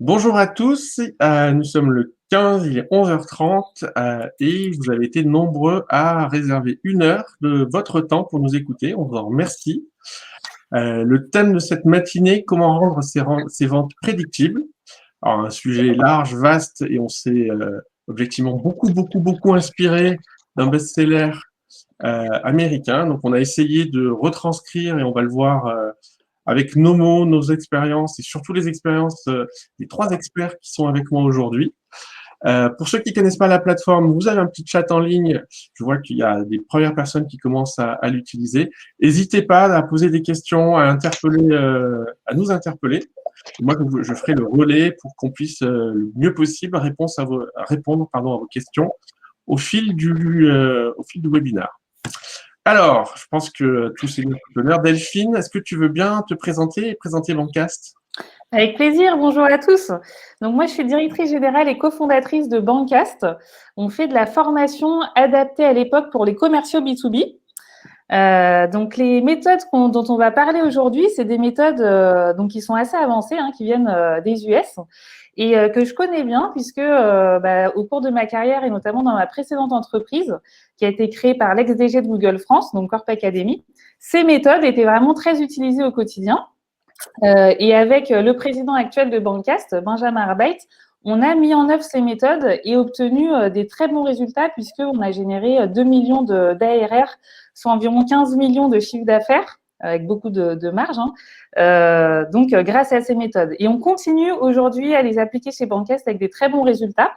Bonjour à tous, nous sommes le 15, il est 11h30 et vous avez été nombreux à réserver 1 heure de votre temps pour nous écouter. On vous en remercie. Le thème de cette matinée, comment rendre ses ventes prédictibles. Alors, un sujet large, vaste et on s'est objectivement beaucoup inspiré d'un best-seller américain. Donc, on a essayé de retranscrire et on va le voir avec nos mots, nos expériences et surtout les expériences des 3 experts qui sont avec moi aujourd'hui. Pour ceux qui connaissent pas la plateforme, vous avez un petit chat en ligne. Je vois qu'il y a des premières personnes qui commencent à l'utiliser. N'hésitez pas à poser des questions, à nous interpeller. Moi, je ferai le relais pour qu'on puisse le mieux possible répondre à vos questions au fil du webinaire. Alors, je pense que tous ces honneurs. Delphine, est-ce que tu veux bien te présenter et présenter Bancast? Avec plaisir, bonjour à tous. Donc moi, je suis directrice générale et cofondatrice de Bancast. On fait de la formation adaptée à l'époque pour les commerciaux B2B. Donc les méthodes dont on va parler aujourd'hui, c'est des méthodes qui sont assez avancées, qui viennent des US et que je connais bien puisque au cours de ma carrière et notamment dans ma précédente entreprise qui a été créée par l'ex-DG de Google France, donc Corp Academy, ces méthodes étaient vraiment très utilisées au quotidien. Et avec le président actuel de Bancast, Benjamin Arbeit, on a mis en œuvre ces méthodes et obtenu des très bons résultats puisqu'on a généré 2 millions d'ARR, soit environ 15 millions de chiffre d'affaires, avec beaucoup de marge, grâce à ces méthodes. Et on continue aujourd'hui à les appliquer chez Bancast avec des très bons résultats.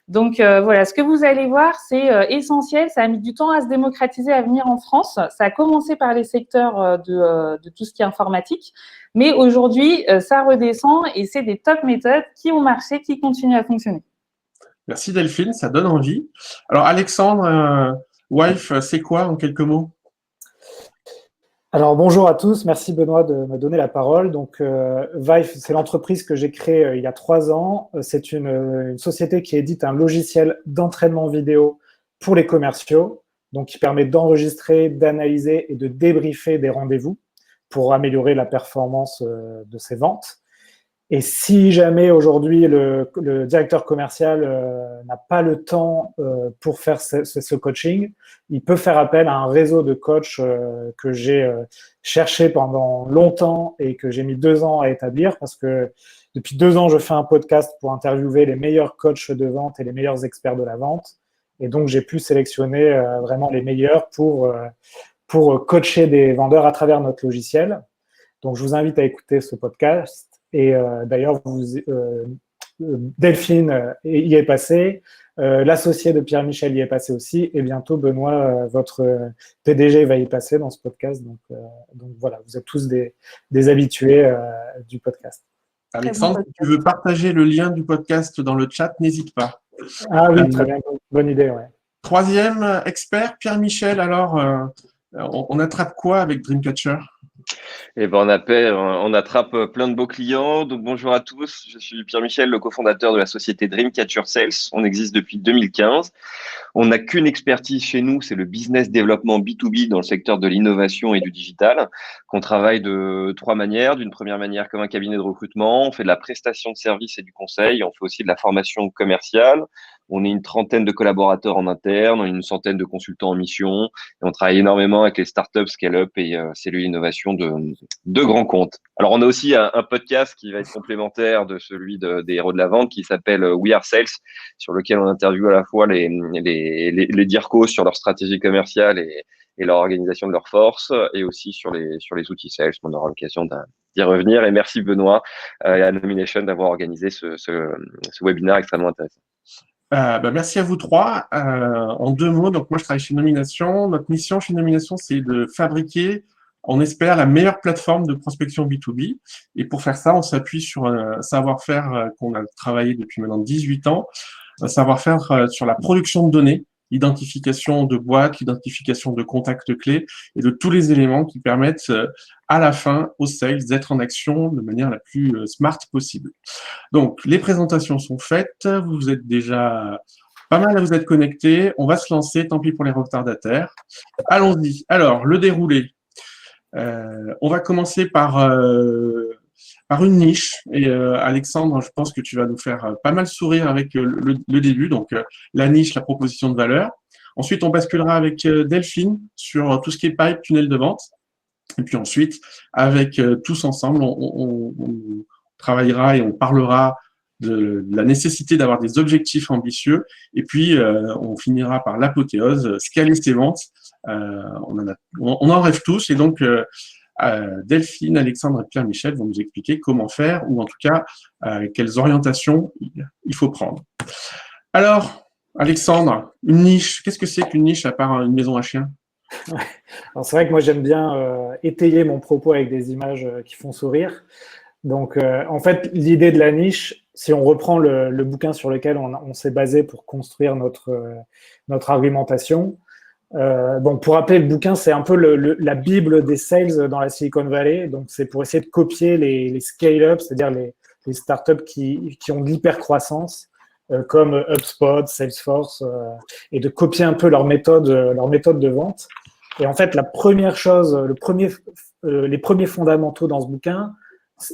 Donc voilà, ce que vous allez voir, c'est essentiel. Ça a mis du temps à se démocratiser, à venir en France. Ça a commencé par les secteurs de tout ce qui est informatique. Mais aujourd'hui, ça redescend et c'est des top méthodes qui ont marché, qui continuent à fonctionner. Merci Delphine, ça donne envie. Alors Alexandre, WIFE, c'est quoi en quelques mots? Alors bonjour à tous, merci Benoît de me donner la parole. Donc Vive, c'est l'entreprise que j'ai créée il y a 3 ans. C'est une société qui édite un logiciel d'entraînement vidéo pour les commerciaux, donc qui permet d'enregistrer, d'analyser et de débriefer des rendez-vous pour améliorer la performance de ses ventes. Et si jamais aujourd'hui le directeur commercial n'a pas le temps pour faire ce coaching, il peut faire appel à un réseau de coachs que j'ai cherché pendant longtemps et que j'ai mis 2 ans à établir parce que depuis 2 ans, je fais un podcast pour interviewer les meilleurs coachs de vente et les meilleurs experts de la vente. Et donc, j'ai pu sélectionner vraiment les meilleurs pour coacher des vendeurs à travers notre logiciel. Donc, je vous invite à écouter ce podcast. Et d'ailleurs, Delphine y est passée, l'associé de Pierre-Michel y est passé aussi, et bientôt Benoît, votre PDG, va y passer dans ce podcast. Donc voilà, vous êtes tous des habitués du podcast. Alexandre, si tu veux partager le lien du podcast dans le chat, n'hésite pas. Ah oui, très bien, bonne idée. Ouais. Troisième expert, Pierre-Michel. Alors, on attrape quoi avec Dreamcatcher? Eh ben, on attrape plein de beaux clients. Donc, bonjour à tous. Je suis Pierre-Michel, le cofondateur de la société Dreamcatcher Sales. On existe depuis 2015. On n'a qu'une expertise chez nous, c'est le business développement B2B dans le secteur de l'innovation et du digital, qu'on travaille de 3 manières. D'une première manière, comme un cabinet de recrutement, on fait de la prestation de services et du conseil. On fait aussi de la formation commerciale. On est une trentaine de collaborateurs en interne, on est une centaine de consultants en mission. Et on travaille énormément avec les startups, scale-up et cellules d'innovation de grands comptes. Alors, on a aussi un podcast qui va être complémentaire de celui des héros de la vente qui s'appelle We Are Sales, sur lequel on interviewe à la fois les DIRCos sur leur stratégie commerciale et leur organisation de leurs forces, et aussi sur les outils sales. On aura l'occasion d'y revenir. Et merci Benoît et à Nomination d'avoir organisé ce webinaire extrêmement intéressant. Merci à vous trois. En 2 mots, donc moi je travaille chez Nomination. Notre mission chez Nomination, c'est de fabriquer, on espère, la meilleure plateforme de prospection B2B. Et pour faire ça, on s'appuie sur un savoir-faire qu'on a travaillé depuis maintenant 18 ans, un savoir-faire sur la production de données, l'identification de boîtes, l'identification de contacts clés et de tous les éléments qui permettent à la fin aux sales d'être en action de manière la plus smart possible. Donc, les présentations sont faites. Vous êtes déjà pas mal à vous être connectés. On va se lancer, tant pis pour les retardataires. Allons-y. Alors, le déroulé. On va commencer par par une niche. Et Alexandre, je pense que tu vas nous faire pas mal sourire avec le début. Donc, la niche, la proposition de valeur. Ensuite, on basculera avec Delphine sur tout ce qui est pipe, tunnel de vente. Et puis ensuite, avec tous ensemble, on travaillera et on parlera de la nécessité d'avoir des objectifs ambitieux. Et puis, on finira par l'apothéose, scaler ses ventes. On en rêve tous. Et donc, Delphine, Alexandre et Pierre-Michel vont nous expliquer comment faire, ou en tout cas, quelles orientations il faut prendre. Alors, Alexandre, une niche, qu'est-ce que c'est qu'une niche à part une maison à chiens? Alors c'est vrai que moi j'aime bien étayer mon propos avec des images qui font sourire. Donc en fait, l'idée de la niche, si on reprend le bouquin sur lequel on s'est basé pour construire notre argumentation, bon, pour rappeler, le bouquin, c'est un peu la bible des sales dans la Silicon Valley. Donc c'est pour essayer de copier les scale-up, c'est-à-dire les startups qui ont de l'hypercroissance, comme HubSpot, Salesforce, et de copier un peu leur méthode de vente. Et en fait, la première chose, les premiers fondamentaux dans ce bouquin,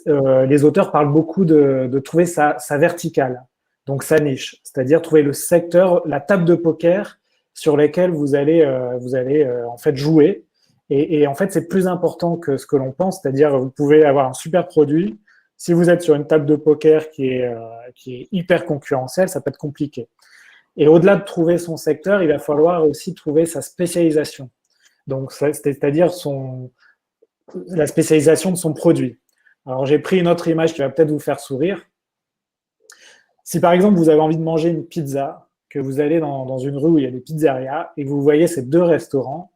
les auteurs parlent beaucoup de trouver sa verticale, donc sa niche, c'est-à-dire trouver le secteur, la table de poker sur laquelle vous allez en fait jouer. Et en fait, c'est plus important que ce que l'on pense, c'est-à-dire vous pouvez avoir un super produit. Si vous êtes sur une table de poker qui est hyper concurrentielle, ça peut être compliqué. Et au-delà de trouver son secteur, il va falloir aussi trouver sa spécialisation. Donc, c'est-à-dire la spécialisation de son produit. Alors, j'ai pris une autre image qui va peut-être vous faire sourire. Si par exemple, vous avez envie de manger une pizza, que vous allez dans une rue où il y a des pizzerias et que vous voyez ces deux restaurants,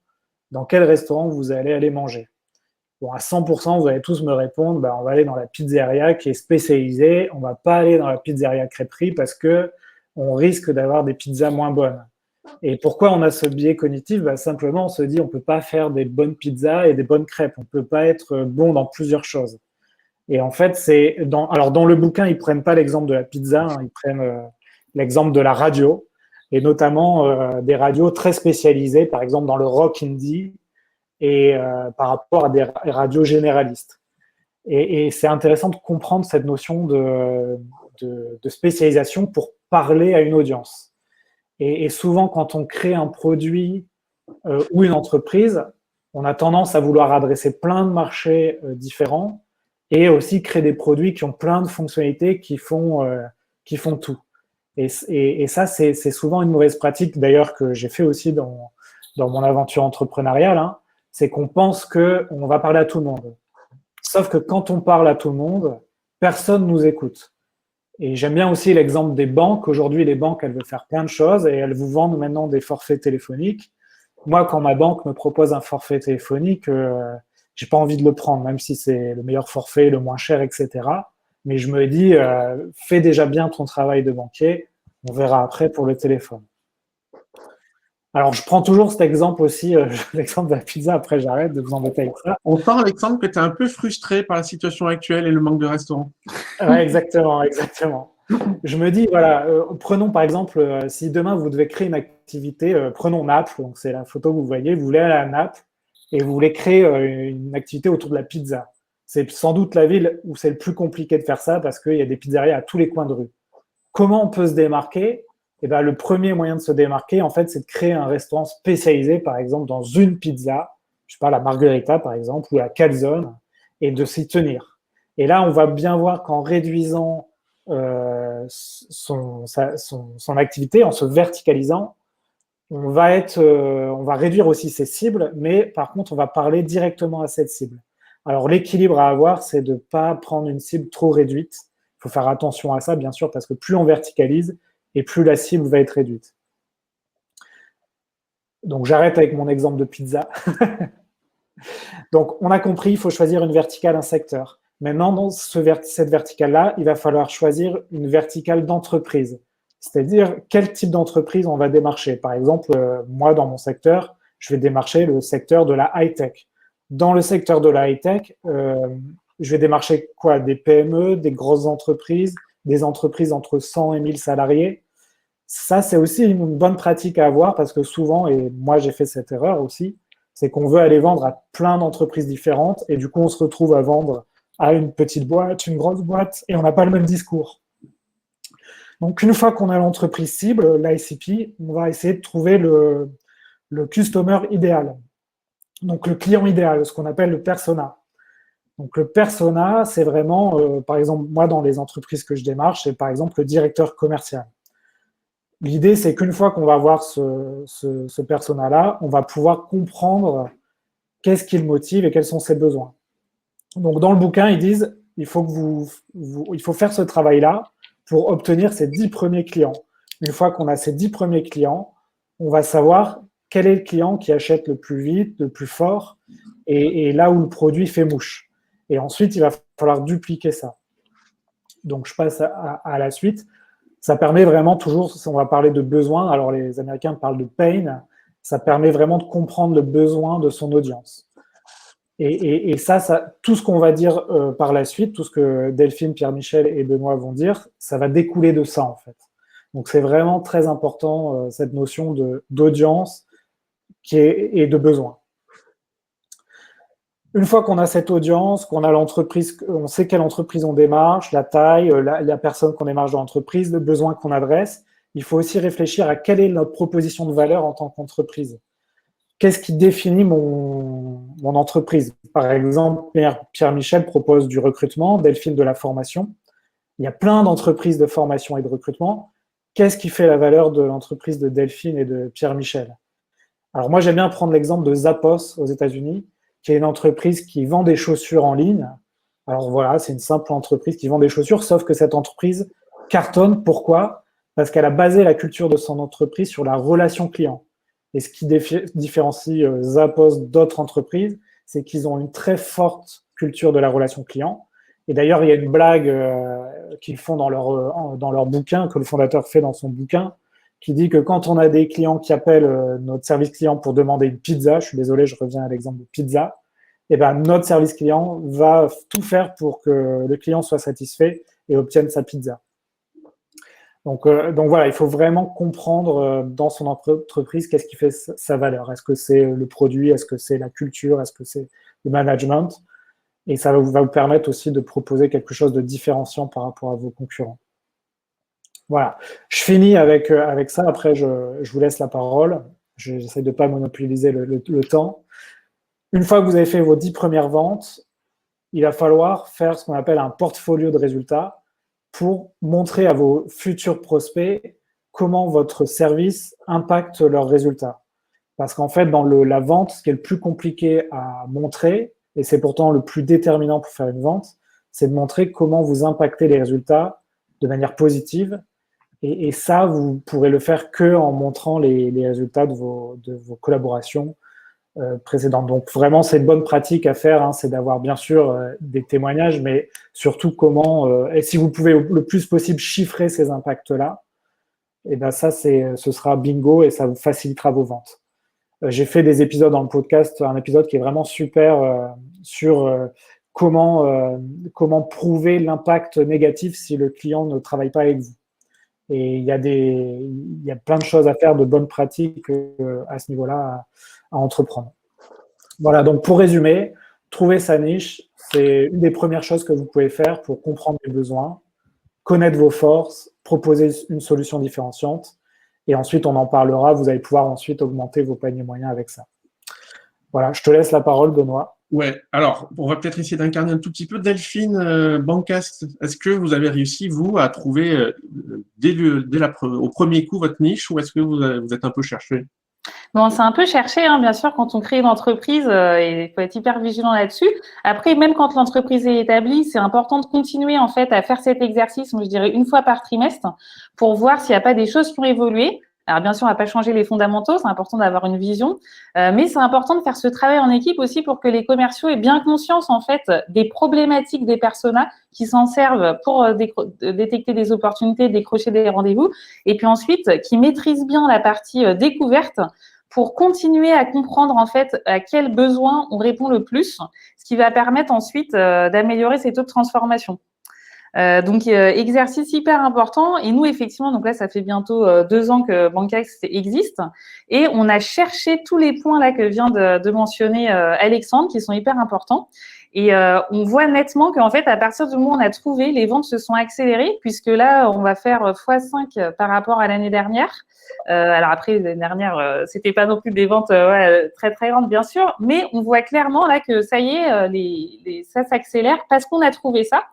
dans quel restaurant vous allez aller manger? Bon, à 100%, vous allez tous me répondre, bah, on va aller dans la pizzeria qui est spécialisée, on ne va pas aller dans la pizzeria crêperie parce qu'on risque d'avoir des pizzas moins bonnes. Et pourquoi on a ce biais cognitif? Bah, simplement, on se dit on ne peut pas faire des bonnes pizzas et des bonnes crêpes. On ne peut pas être bon dans plusieurs choses. Et en fait, alors dans le bouquin, ils ne prennent pas l'exemple de la pizza, hein, ils prennent l'exemple de la radio, et notamment des radios très spécialisées, par exemple dans le rock indie, et par rapport à des radios généralistes. Et c'est intéressant de comprendre cette notion de spécialisation pour parler à une audience. Et souvent, quand on crée un produit ou une entreprise, on a tendance à vouloir adresser plein de marchés différents et aussi créer des produits qui ont plein de fonctionnalités qui font tout. Et ça, c'est souvent une mauvaise pratique, d'ailleurs, que j'ai fait aussi dans mon aventure entrepreneuriale, hein, c'est qu'on pense qu'on va parler à tout le monde. Sauf que quand on parle à tout le monde, personne ne nous écoute. Et j'aime bien aussi l'exemple des banques. Aujourd'hui, les banques, elles veulent faire plein de choses et elles vous vendent maintenant des forfaits téléphoniques. Moi, quand ma banque me propose un forfait téléphonique, j'ai pas envie de le prendre, même si c'est le meilleur forfait, le moins cher, etc. Mais je me dis, fais déjà bien ton travail de banquier, on verra après pour le téléphone. Alors, je prends toujours cet exemple aussi, l'exemple de la pizza, après j'arrête de vous embêter avec ça. On sent, Alexandre, que tu es un peu frustré par la situation actuelle et le manque de restaurants. Ouais, exactement. Je me dis, voilà, prenons par exemple, si demain vous devez créer une activité, prenons Naples, donc c'est la photo que vous voyez, vous voulez aller à Naples et vous voulez créer une activité autour de la pizza. C'est sans doute la ville où c'est le plus compliqué de faire ça parce qu'il y a des pizzerias à tous les coins de rue. Comment on peut se démarquer? Eh ben, le premier moyen de se démarquer, en fait, c'est de créer un restaurant spécialisé, par exemple, dans une pizza, je sais pas, la Margherita, par exemple, ou la calzone, et de s'y tenir. Et là, on va bien voir qu'en réduisant son activité, en se verticalisant, on va réduire aussi ses cibles, mais par contre, on va parler directement à cette cible. Alors, l'équilibre à avoir, c'est de ne pas prendre une cible trop réduite. Il faut faire attention à ça, bien sûr, parce que plus on verticalise, et plus la cible va être réduite. Donc, j'arrête avec mon exemple de pizza. Donc, on a compris, il faut choisir une verticale, un secteur. Maintenant, dans cette verticale-là, il va falloir choisir une verticale d'entreprise. C'est-à-dire, quel type d'entreprise on va démarcher. Par exemple, moi, dans mon secteur, je vais démarcher le secteur de la high-tech. Dans le secteur de la high-tech, je vais démarcher quoi? Des PME, des grosses entreprises, des entreprises entre 100 et 1000 salariés. Ça, c'est aussi une bonne pratique à avoir parce que souvent, et moi j'ai fait cette erreur aussi, c'est qu'on veut aller vendre à plein d'entreprises différentes et du coup, on se retrouve à vendre à une petite boîte, une grosse boîte, et on n'a pas le même discours. Donc, une fois qu'on a l'entreprise cible, l'ICP, on va essayer de trouver le customer idéal. Donc, le client idéal, ce qu'on appelle le persona. Donc, le persona, c'est vraiment, par exemple, moi, dans les entreprises que je démarche, c'est par exemple le directeur commercial. L'idée, c'est qu'une fois qu'on va voir ce persona-là, on va pouvoir comprendre qu'est-ce qui le motive et quels sont ses besoins. Donc, dans le bouquin, ils disent il faut faire ce travail-là pour obtenir ces 10 premiers clients. Une fois qu'on a ces 10 premiers clients, on va savoir quel est le client qui achète le plus vite, le plus fort, et là où le produit fait mouche. Et ensuite, il va falloir dupliquer ça. Donc, je passe à la suite. Ça permet vraiment toujours, on va parler de besoin, alors les Américains parlent de pain, ça permet vraiment de comprendre le besoin de son audience. Et ça, tout ce qu'on va dire par la suite, tout ce que Delphine, Pierre-Michel et Benoît vont dire, ça va découler de ça, en fait. Donc, c'est vraiment très important, cette notion d'audience et de besoin. Une fois qu'on a cette audience, qu'on a l'entreprise, on sait quelle entreprise on démarche, la taille, la personne qu'on démarche dans l'entreprise, le besoin qu'on adresse, il faut aussi réfléchir à quelle est notre proposition de valeur en tant qu'entreprise. Qu'est-ce qui définit mon entreprise? Par exemple, Pierre-Michel propose du recrutement, Delphine de la formation. Il y a plein d'entreprises de formation et de recrutement. Qu'est-ce qui fait la valeur de l'entreprise de Delphine et de Pierre-Michel? Alors moi, j'aime bien prendre l'exemple de Zappos aux États-Unis, qui est une entreprise qui vend des chaussures en ligne. Alors voilà, c'est une simple entreprise qui vend des chaussures, sauf que cette entreprise cartonne. Pourquoi? Parce qu'elle a basé la culture de son entreprise sur la relation client. Et ce qui différencie Zappos d'autres entreprises, c'est qu'ils ont une très forte culture de la relation client. Et d'ailleurs, il y a une blague qu'ils font dans leur bouquin, que le fondateur fait dans son bouquin, qui dit que quand on a des clients qui appellent notre service client pour demander une pizza, je suis désolé, je reviens à l'exemple de pizza, et ben notre service client va tout faire pour que le client soit satisfait et obtienne sa pizza. Donc voilà, il faut vraiment comprendre dans son entreprise qu'est-ce qui fait sa valeur. Est-ce que c'est le produit? Est-ce que c'est la culture? Est-ce que c'est le management? Et ça va vous permettre aussi de proposer quelque chose de différenciant par rapport à vos concurrents. Voilà, je finis avec ça. Après, je vous laisse la parole. J'essaie de ne pas monopoliser le temps. Une fois que vous avez fait vos 10 premières ventes, il va falloir faire ce qu'on appelle un portfolio de résultats pour montrer à vos futurs prospects comment votre service impacte leurs résultats. Parce qu'en fait, dans la vente, ce qui est le plus compliqué à montrer, et c'est pourtant le plus déterminant pour faire une vente, c'est de montrer comment vous impactez les résultats de manière positive. Et ça, vous pourrez le faire qu'en montrant les résultats de vos collaborations précédentes. Donc vraiment, c'est une bonne pratique à faire, hein, c'est d'avoir bien sûr des témoignages, mais surtout comment, et si vous pouvez le plus possible chiffrer ces impacts-là, et ben ça, ce sera bingo et ça vous facilitera vos ventes. J'ai fait des épisodes dans le podcast, un épisode qui est vraiment super sur comment prouver l'impact négatif si le client ne travaille pas avec vous. Et il y a plein de choses à faire, de bonnes pratiques à ce niveau-là à entreprendre. Voilà, donc pour résumer, trouver sa niche, c'est une des premières choses que vous pouvez faire pour comprendre les besoins, connaître vos forces, proposer une solution différenciante. Et ensuite, on en parlera. Vous allez pouvoir ensuite augmenter vos paniers moyens avec ça. Voilà, je te laisse la parole, Benoît. Ouais, alors, on va peut-être essayer d'incarner un tout petit peu. Delphine, Bancast, est-ce que vous avez réussi, vous, à trouver au premier coup votre niche ou est-ce que vous êtes un peu cherché? Bon, c'est un peu cherché, hein, bien sûr, quand on crée une entreprise, il faut être hyper vigilant là-dessus. Après, même quand l'entreprise est établie, c'est important de continuer en fait à faire cet exercice, je dirais une fois par trimestre, pour voir s'il n'y a pas des choses qui ont évolué. Alors bien sûr, on va pas changer les fondamentaux, c'est important d'avoir une vision, mais c'est important de faire ce travail en équipe aussi pour que les commerciaux aient bien conscience en fait des problématiques des personas qui s'en servent pour détecter des opportunités, décrocher des rendez-vous, et puis ensuite qui maîtrisent bien la partie découverte pour continuer à comprendre en fait à quels besoins on répond le plus, ce qui va permettre ensuite d'améliorer ces taux de transformation. Donc, exercice hyper important. Et nous, effectivement, donc là, ça fait bientôt 2 ans que Bancax existe. Et on a cherché tous les points là que vient de mentionner Alexandre, qui sont hyper importants. Et on voit nettement qu'en fait, à partir du moment où on a trouvé, les ventes se sont accélérées, puisque là, on va faire x5 par rapport à l'année dernière. Alors après, l'année dernière, c'était pas non plus des ventes très très grandes, bien sûr, mais on voit clairement là que ça y est, ça s'accélère parce qu'on a trouvé ça.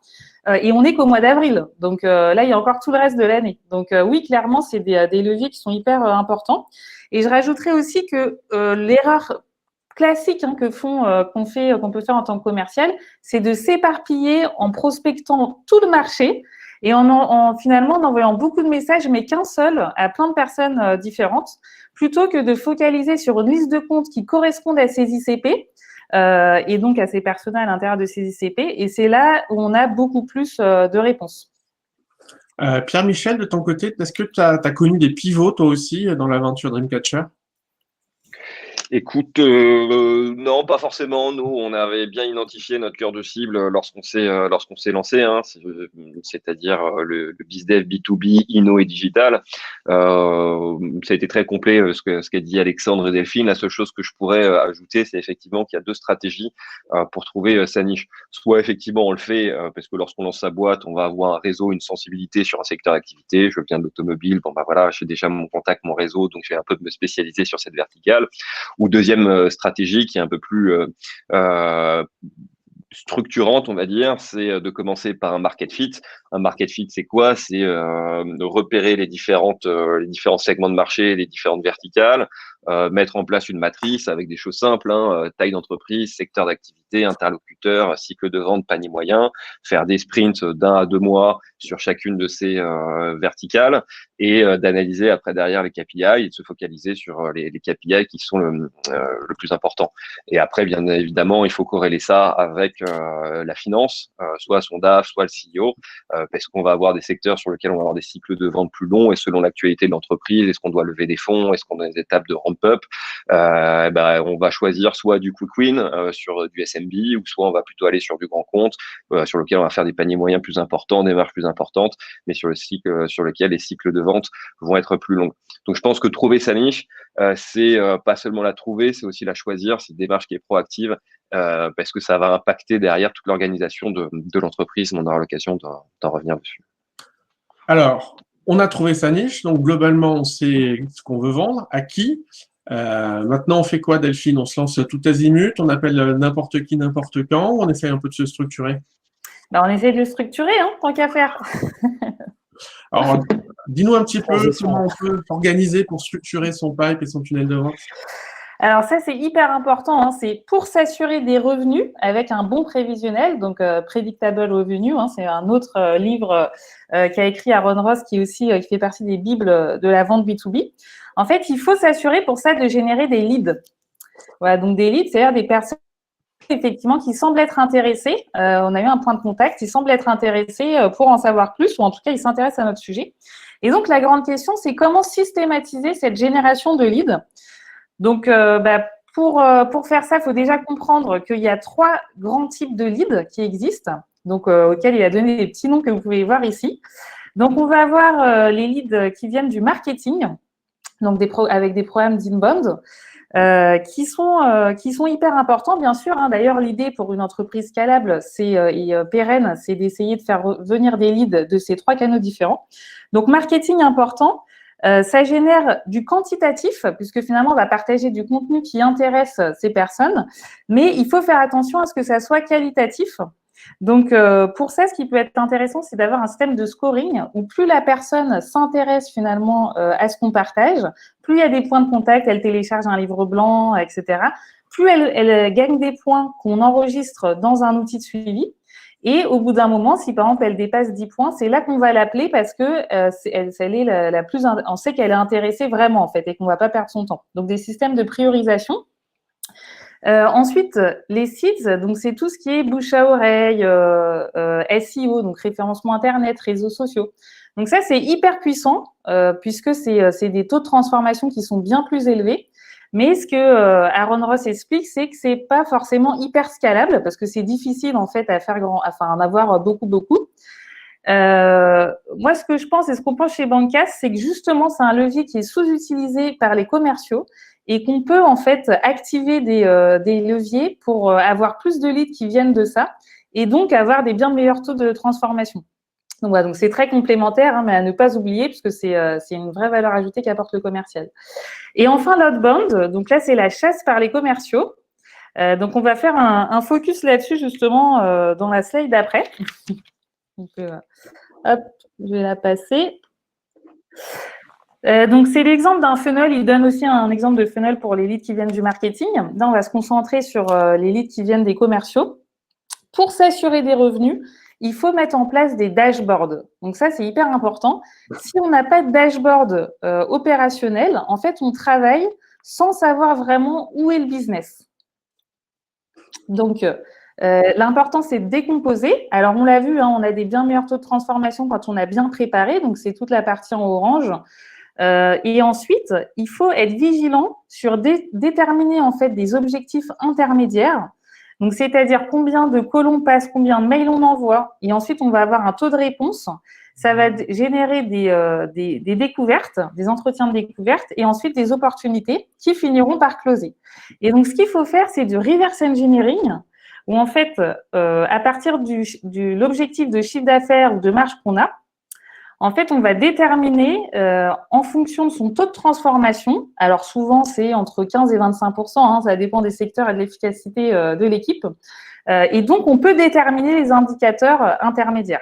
Et on n'est qu'au mois d'avril. Donc là, il y a encore tout le reste de l'année. Donc oui, clairement, c'est des leviers qui sont hyper importants. Et je rajouterais aussi que l'erreur classique qu'on peut faire en tant que commercial, c'est de s'éparpiller en prospectant tout le marché et finalement en envoyant beaucoup de messages, mais qu'un seul à plein de personnes différentes, plutôt que de focaliser sur une liste de comptes qui correspondent à ces ICP et donc à ces personas à l'intérieur de ces ICP. Et c'est là où on a beaucoup plus de réponses. Pierre-Michel, de ton côté, est-ce que tu as connu des pivots, toi aussi, dans l'aventure Dreamcatcher? Écoute, non, pas forcément. Nous, on avait bien identifié notre cœur de cible lorsqu'on s'est lancé, hein, c'est-à-dire le BizDev B2B, Inno et Digital. Ça a été très complet ce qu'a dit Alexandre et Delphine. La seule chose que je pourrais ajouter, c'est effectivement qu'il y a deux stratégies pour trouver sa niche. Soit effectivement on le fait parce que lorsqu'on lance sa boîte, on va avoir un réseau, une sensibilité sur un secteur d'activité. Je viens de l'automobile, bon bah voilà, j'ai déjà mon contact, mon réseau, donc je vais un peu me spécialiser sur cette verticale. Ou deuxième stratégie qui est un peu plus structurante, on va dire, c'est de commencer par un market fit. Un market fit, c'est quoi? C'est de repérer les différents segments de marché, les différentes verticales, mettre en place une matrice avec des choses simples, hein, taille d'entreprise, secteur d'activité, interlocuteur, cycle de vente, panier moyen, faire des sprints d'1 à 2 mois sur chacune de ces verticales et d'analyser après derrière les KPI et de se focaliser sur les KPI qui sont le plus important. Et après, bien évidemment, il faut corréler ça avec la finance, soit son DAF, soit le CEO, parce qu'on va avoir des secteurs sur lesquels on va avoir des cycles de vente plus longs et selon l'actualité de l'entreprise, est-ce qu'on doit lever des fonds, est-ce qu'on a des étapes de ramp-up, on va choisir soit du quick win sur du SMB ou soit on va plutôt aller sur du grand compte sur lequel on va faire des paniers moyens plus importants, des marges plus importantes, mais sur lequel les cycles de vente vont être plus longs. Donc je pense que trouver sa niche, c'est pas seulement la trouver, c'est aussi la choisir, c'est une démarche qui est proactive parce que ça va impacter derrière toute l'organisation de l'entreprise. On aura l'occasion d'en revenir dessus. Alors, on a trouvé sa niche, donc globalement, on sait ce qu'on veut vendre, à qui. Maintenant, on fait quoi, Delphine? On se lance tout azimut, on appelle n'importe qui, n'importe quand, ou on essaye un peu de se structurer? On essaie de le structurer, hein, tant qu'à faire. Alors, dis-nous un petit peu comment on peut s'organiser pour structurer son pipe et son tunnel de vente. Alors ça, c'est hyper important. Hein. C'est pour s'assurer des revenus avec un bon prévisionnel, donc Predictable Revenue. Hein, c'est un autre livre qu'a écrit Aaron Ross qui fait partie des bibles de la vente B2B. En fait, il faut s'assurer pour ça de générer des leads. Voilà, donc des leads, c'est-à-dire des personnes effectivement qui semblent être intéressés. On a eu un point de contact, ils semblent être intéressés pour en savoir plus, ou en tout cas, ils s'intéressent à notre sujet. Et donc, la grande question, c'est comment systématiser cette génération de leads. Donc, pour faire ça, il faut déjà comprendre qu'il y a 3 grands types de leads qui existent, donc auxquels il a donné des petits noms que vous pouvez voir ici. Donc, on va avoir les leads qui viennent du marketing, donc avec des programmes d'inbound, qui sont hyper importants, bien sûr. Hein. D'ailleurs, l'idée pour une entreprise scalable et pérenne, c'est d'essayer de faire venir des leads de ces 3 canaux différents. Donc, marketing important. Ça génère du quantitatif, puisque finalement, on va partager du contenu qui intéresse ces personnes, mais il faut faire attention à ce que ça soit qualitatif. Donc, pour ça, ce qui peut être intéressant, c'est d'avoir un système de scoring où plus la personne s'intéresse finalement à ce qu'on partage, plus il y a des points de contact, elle télécharge un livre blanc, etc., plus elle gagne des points qu'on enregistre dans un outil de suivi. Et au bout d'un moment, si par exemple elle dépasse 10 points, c'est là qu'on va l'appeler parce que elle est la plus, on sait qu'elle est intéressée vraiment en fait et qu'on ne va pas perdre son temps. Donc des systèmes de priorisation. Ensuite, les seeds, donc c'est tout ce qui est bouche à oreille, SEO, donc référencement internet, réseaux sociaux. Donc ça, c'est hyper puissant puisque c'est des taux de transformation qui sont bien plus élevés. Mais ce que Aaron Ross explique, c'est que c'est pas forcément hyper scalable parce que c'est difficile en fait à en avoir beaucoup. Moi, ce que je pense et ce qu'on pense chez Bancast, c'est que justement, c'est un levier qui est sous-utilisé par les commerciaux et qu'on peut en fait activer des leviers pour avoir plus de leads qui viennent de ça et donc avoir des bien meilleurs taux de transformation. Donc voilà, donc c'est très complémentaire, hein, mais à ne pas oublier puisque c'est une vraie valeur ajoutée qu'apporte le commercial. Et enfin, l'outbound, donc là, c'est la chasse par les commerciaux. Donc on va faire un focus là-dessus justement dans la slide d'après. Donc, hop, je vais la passer. Donc, c'est l'exemple d'un funnel. Il donne aussi un exemple de funnel pour les leads qui viennent du marketing. Là, on va se concentrer sur les leads qui viennent des commerciaux. Pour s'assurer des revenus, il faut mettre en place des dashboards. Donc, ça, c'est hyper important. Si on n'a pas de dashboard opérationnel, en fait, on travaille sans savoir vraiment où est le business. Donc, l'important, c'est de décomposer. Alors, on l'a vu, hein, on a des bien meilleurs taux de transformation quand on a bien préparé. Donc, c'est toute la partie en orange. Et ensuite, il faut être vigilant sur déterminer en fait des objectifs intermédiaires. Donc, c'est-à-dire combien de colons passent, combien de mails on envoie. Et ensuite, on va avoir un taux de réponse. Ça va générer des découvertes, des entretiens de découverte et ensuite des opportunités qui finiront par closer. Et donc, ce qu'il faut faire, c'est du reverse engineering où en fait, à partir de l'objectif de chiffre d'affaires ou de marge qu'on a, en fait, on va déterminer en fonction de son taux de transformation. Alors souvent, c'est entre 15 et 25%, hein, ça dépend des secteurs et de l'efficacité de l'équipe. Et donc, on peut déterminer les indicateurs intermédiaires.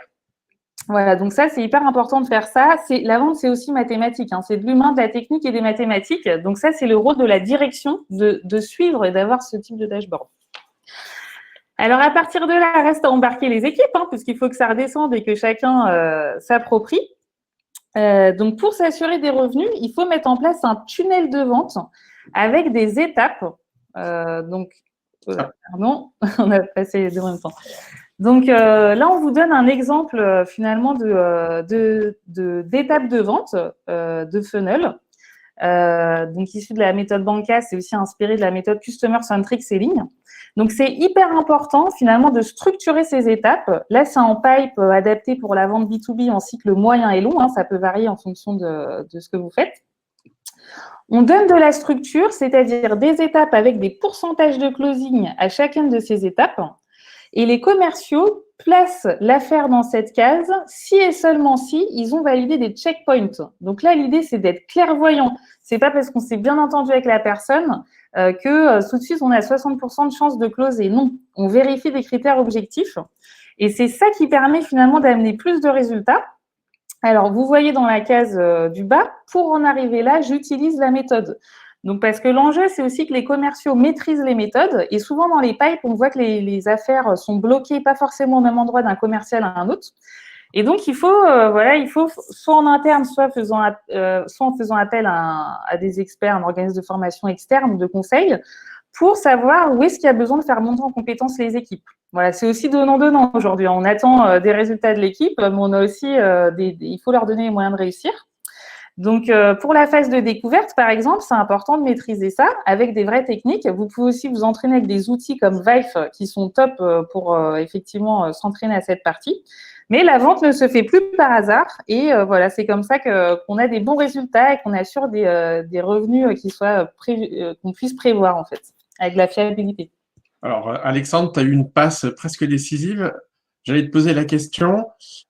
Voilà, donc ça, c'est hyper important de faire ça. La vente, c'est aussi mathématique, hein, c'est de l'humain, de la technique et des mathématiques. Donc ça, c'est le rôle de la direction de suivre et d'avoir ce type de dashboard. Alors, à partir de là, reste à embarquer les équipes, hein, puisqu'il faut que ça redescende et que chacun s'approprie. Donc, pour s'assurer des revenus, il faut mettre en place un tunnel de vente avec des étapes. Pardon, on a passé les deux en même temps. Donc, là, on vous donne un exemple finalement d'étapes de vente de funnel. Donc, issu de la méthode Bancast, c'est aussi inspiré de la méthode Customer Centric Selling. Donc, c'est hyper important finalement de structurer ces étapes. Là, c'est en pipe adapté pour la vente B2B en cycle moyen et long. Hein, ça peut varier en fonction de ce que vous faites. On donne de la structure, c'est-à-dire des étapes avec des pourcentages de closing à chacune de ces étapes. Et les commerciaux placent l'affaire dans cette case si et seulement si ils ont validé des checkpoints. Donc là, l'idée, c'est d'être clairvoyant. C'est pas parce qu'on s'est bien entendu avec la personne que tout de suite, on a 60% de chances de closer. Non, on vérifie des critères objectifs. Et c'est ça qui permet finalement d'amener plus de résultats. Alors, vous voyez dans la case du bas, pour en arriver là, j'utilise la méthode. Donc, parce que l'enjeu, c'est aussi que les commerciaux maîtrisent les méthodes. Et souvent, dans les pipes, on voit que les affaires sont bloquées, pas forcément au même endroit d'un commercial à un autre. Et donc, il faut soit en interne, soit en faisant appel à des experts, un organisme de formation externe ou de conseil, pour savoir où est-ce qu'il y a besoin de faire monter en compétence les équipes. Voilà, c'est aussi donnant-donnant aujourd'hui. On attend des résultats de l'équipe, mais on a aussi il faut leur donner les moyens de réussir. Donc, pour la phase de découverte, par exemple, c'est important de maîtriser ça avec des vraies techniques. Vous pouvez aussi vous entraîner avec des outils comme Vive qui sont top pour effectivement s'entraîner à cette partie. Mais la vente ne se fait plus par hasard et voilà, c'est comme ça qu'on a des bons résultats et qu'on assure des revenus qu'on puisse prévoir en fait, avec de la fiabilité. Alors, Alexandre, tu as eu une passe presque décisive. J'allais te poser la question.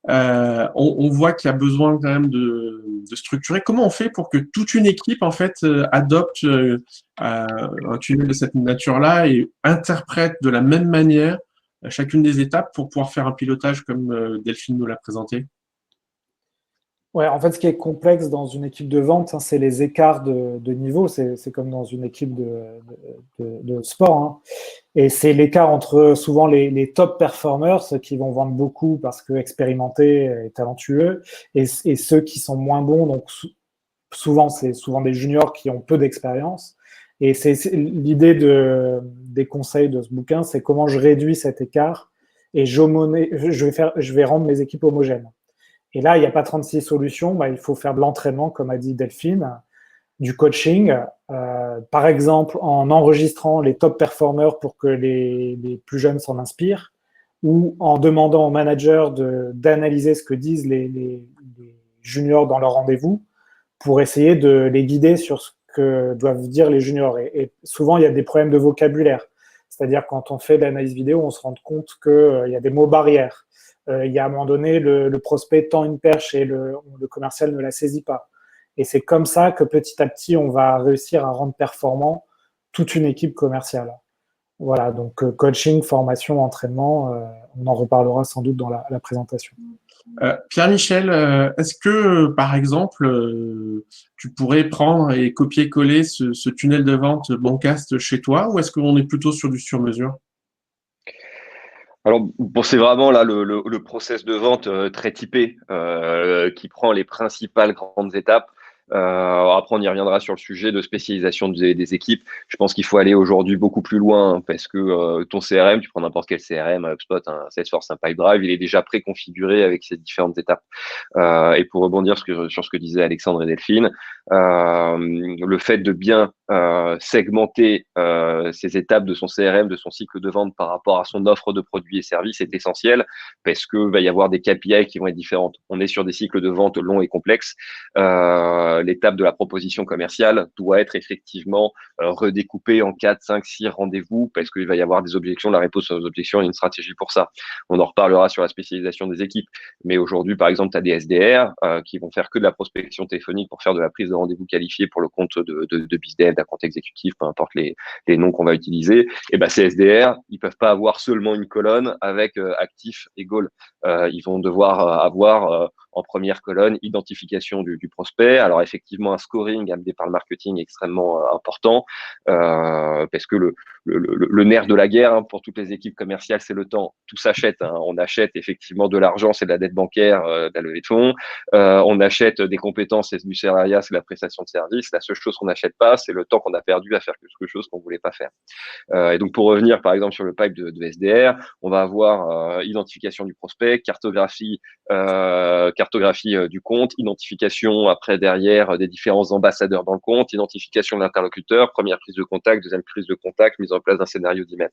On voit qu'il y a besoin quand même de structurer. Comment on fait pour que toute une équipe en fait adopte un tunnel de cette nature-là et interprète de la même manière chacune des étapes pour pouvoir faire un pilotage comme Delphine nous l'a présenté? Ouais, en fait, ce qui est complexe dans une équipe de vente, hein, c'est les écarts de niveau. C'est comme dans une équipe de sport. Hein. Et c'est l'écart entre souvent les top performers, ceux qui vont vendre beaucoup parce que expérimentés et talentueux, et ceux qui sont moins bons. Donc, souvent, c'est souvent des juniors qui ont peu d'expérience. Et c'est l'idée des conseils de ce bouquin, c'est comment je réduis cet écart et je vais rendre mes équipes homogènes. Et là, il n'y a pas 36 solutions. Il faut faire de l'entraînement, comme a dit Delphine, du coaching, par exemple en enregistrant les top performers pour que les plus jeunes s'en inspirent, ou en demandant au manager d'analyser ce que disent les juniors dans leur rendez-vous pour essayer de les guider sur ce que doivent dire les juniors. Et souvent, il y a des problèmes de vocabulaire. C'est-à-dire, quand on fait de l'analyse vidéo, on se rend compte qu'il y a des mots barrières. Il y a à un moment donné, le prospect tend une perche et le commercial ne la saisit pas. Et c'est comme ça que petit à petit, on va réussir à rendre performant toute une équipe commerciale. Voilà, donc coaching, formation, entraînement, on en reparlera sans doute dans la présentation. Pierre-Michel, est-ce que, par exemple, tu pourrais prendre et copier-coller ce tunnel de vente Bancast chez toi, ou est-ce qu'on est plutôt sur du sur-mesure? Alors, bon, c'est vraiment là le process de vente très typé qui prend les principales grandes étapes. Après, on y reviendra sur le sujet de spécialisation des équipes. Je pense qu'il faut aller aujourd'hui beaucoup plus loin parce que ton CRM, tu prends n'importe quel CRM, un HubSpot, un Salesforce, un Pipedrive, il est déjà préconfiguré avec ces différentes étapes. Et pour rebondir sur ce que disaient Alexandre et Delphine, le fait de bien segmenter ces étapes de son CRM, de son cycle de vente par rapport à son offre de produits et services est essentiel parce que va y avoir des KPI qui vont être différentes. On est sur des cycles de vente longs et complexes. L'étape de la proposition commerciale doit être effectivement redécoupée en 4, 5, 6 rendez-vous parce qu'il va y avoir des objections, la réponse aux objections et une stratégie pour ça. On en reparlera sur la spécialisation des équipes. Mais aujourd'hui, par exemple, tu as des SDR qui vont faire que de la prospection téléphonique pour faire de la prise de rendez-vous qualifiée pour le compte de BizDev, d'un compte exécutif, peu importe les noms qu'on va utiliser. Et ben, ces SDR, ils peuvent pas avoir seulement une colonne avec actif et goal. Ils vont devoir avoir en première colonne identification du prospect. Alors effectivement, un scoring amené par le marketing est extrêmement important parce que le nerf de la guerre pour toutes les équipes commerciales, c'est le temps. Tout s'achète. On achète effectivement de l'argent, c'est de la dette bancaire, de la levée de fonds. On achète des compétences, c'est du salariat, c'est de la prestation de service. La seule chose qu'on n'achète pas, c'est le temps qu'on a perdu à faire quelque chose qu'on voulait pas faire. Et donc pour revenir par exemple sur le pipe de SDR, on va avoir identification du prospect, cartographie du compte, identification après derrière des différents ambassadeurs dans le compte, identification de l'interlocuteur, première prise de contact, deuxième prise de contact, mise en place d'un scénario d'email.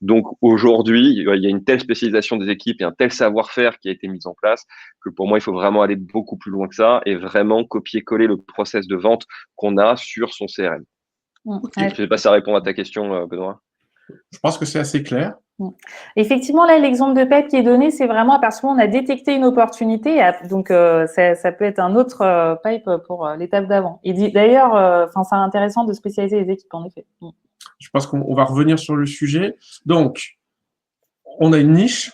Donc aujourd'hui, il y a une telle spécialisation des équipes et un tel savoir-faire qui a été mis en place que pour moi, il faut vraiment aller beaucoup plus loin que ça et vraiment copier-coller le process de vente qu'on a sur son CRM. Je ne sais pas si ça répond à ta question, Benoît. Je pense que c'est assez clair. Effectivement, là, l'exemple de PEP qui est donné, c'est vraiment à partir du moment où on a détecté une opportunité. Donc, ça peut être un autre pipe pour l'étape d'avant. Et d'ailleurs, c'est intéressant de spécialiser les équipes, en effet. Je pense qu'on va revenir sur le sujet. Donc, on a une niche.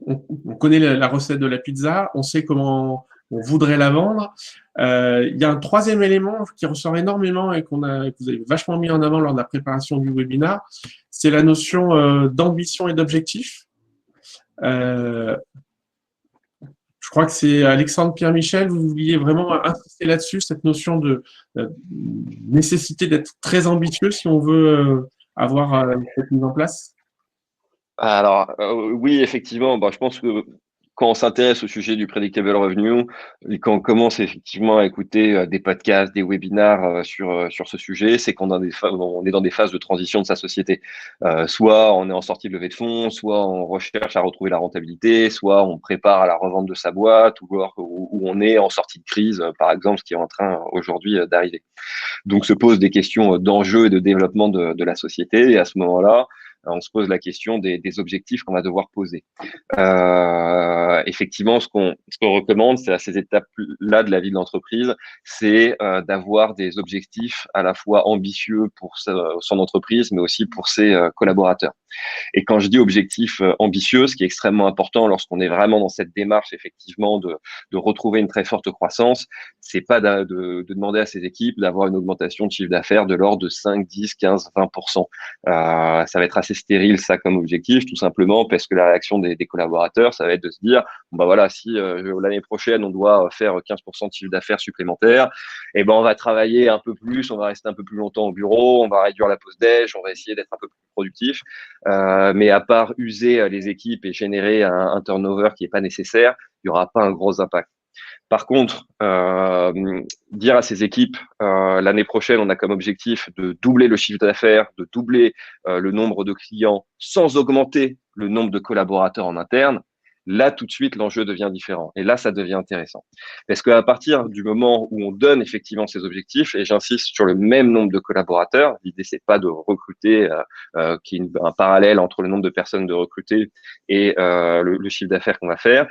On connaît la recette de la pizza. On sait comment on voudrait la vendre. Il y a un troisième élément qui ressort énormément et que vous avez vachement mis en avant lors de la préparation du webinaire, c'est la notion d'ambition et d'objectif. Je crois que c'est Alexandre Pierre-Michel, vous vouliez vraiment insister là-dessus, cette notion de nécessité d'être très ambitieux si on veut avoir cette mise en place. Alors, oui, effectivement, je pense que quand on s'intéresse au sujet du predictable revenue et quand on commence effectivement à écouter des podcasts, des webinars sur ce sujet, c'est qu'on est dans des phases de transition de sa société. Soit on est en sortie de levée de fonds, soit on recherche à retrouver la rentabilité, soit on prépare à la revente de sa boîte, ou on est en sortie de crise, par exemple, ce qui est en train aujourd'hui d'arriver. Donc se posent des questions d'enjeux et de développement de la société. Et à ce moment-là, on se pose la question des objectifs qu'on va devoir poser. Effectivement, ce qu'on recommande, c'est à ces étapes-là de la vie de l'entreprise, c'est d'avoir des objectifs à la fois ambitieux pour son entreprise, mais aussi pour ses collaborateurs. Et quand je dis objectif ambitieux, ce qui est extrêmement important lorsqu'on est vraiment dans cette démarche effectivement de retrouver une très forte croissance, c'est pas de demander à ses équipes d'avoir une augmentation de chiffre d'affaires de l'ordre de 5, 10, 15, 20%. Ça va être assez stérile ça comme objectif, tout simplement parce que la réaction des collaborateurs, ça va être de se dire bon voilà, si l'année prochaine on doit faire 15% de chiffre d'affaires supplémentaire, et on va travailler un peu plus, on va rester un peu plus longtemps au bureau, on va réduire la pause déj, on va essayer d'être un peu plus productif. Mais à part user les équipes et générer un turnover qui n'est pas nécessaire, il n'y aura pas un gros impact. Par contre, dire à ces équipes, l'année prochaine, on a comme objectif de doubler le chiffre d'affaires, de doubler le nombre de clients sans augmenter le nombre de collaborateurs en interne, là, tout de suite, l'enjeu devient différent. Et là, ça devient intéressant. Parce qu'à partir du moment où on donne effectivement ces objectifs, et j'insiste sur le même nombre de collaborateurs, l'idée, c'est pas de recruter, qu'il y ait un parallèle entre le nombre de personnes de recruter et le chiffre d'affaires qu'on va faire.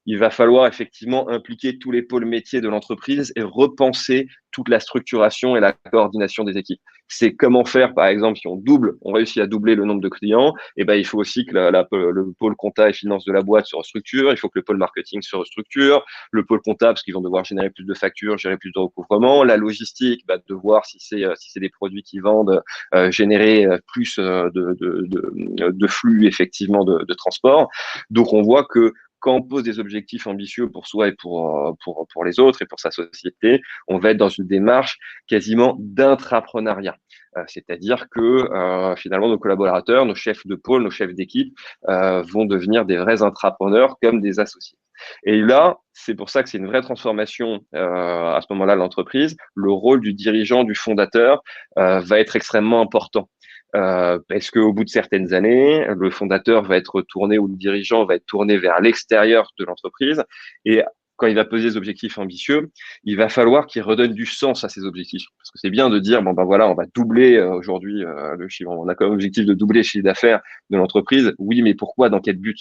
Il va falloir effectivement impliquer tous les pôles métiers de l'entreprise et repenser toute la structuration et la coordination des équipes. C'est comment faire, par exemple, si on réussit à doubler le nombre de clients, et ben il faut aussi que le pôle compta et finance de la boîte se restructure, il faut que le pôle marketing se restructure, le pôle comptable, parce qu'ils vont devoir générer plus de factures, générer plus de recouvrement, la logistique, de voir si c'est des produits qui vendent, générer plus de flux effectivement de transport. Donc on voit que quand on pose des objectifs ambitieux pour soi et pour les autres et pour sa société, on va être dans une démarche quasiment d'intrapreneuriat. C'est-à-dire que finalement, nos collaborateurs, nos chefs de pôle, nos chefs d'équipe vont devenir des vrais intrapreneurs comme des associés. Et là, c'est pour ça que c'est une vraie transformation à ce moment-là de l'entreprise. Le rôle du dirigeant, du fondateur va être extrêmement important. Parce qu'au bout de certaines années, le fondateur va être tourné ou le dirigeant va être tourné vers l'extérieur de l'entreprise et quand il va poser des objectifs ambitieux, il va falloir qu'il redonne du sens à ces objectifs. Parce que c'est bien de dire, bon, voilà, on va doubler aujourd'hui le chiffre. On a comme objectif de doubler le chiffre d'affaires de l'entreprise. Oui, mais pourquoi? Dans quel but?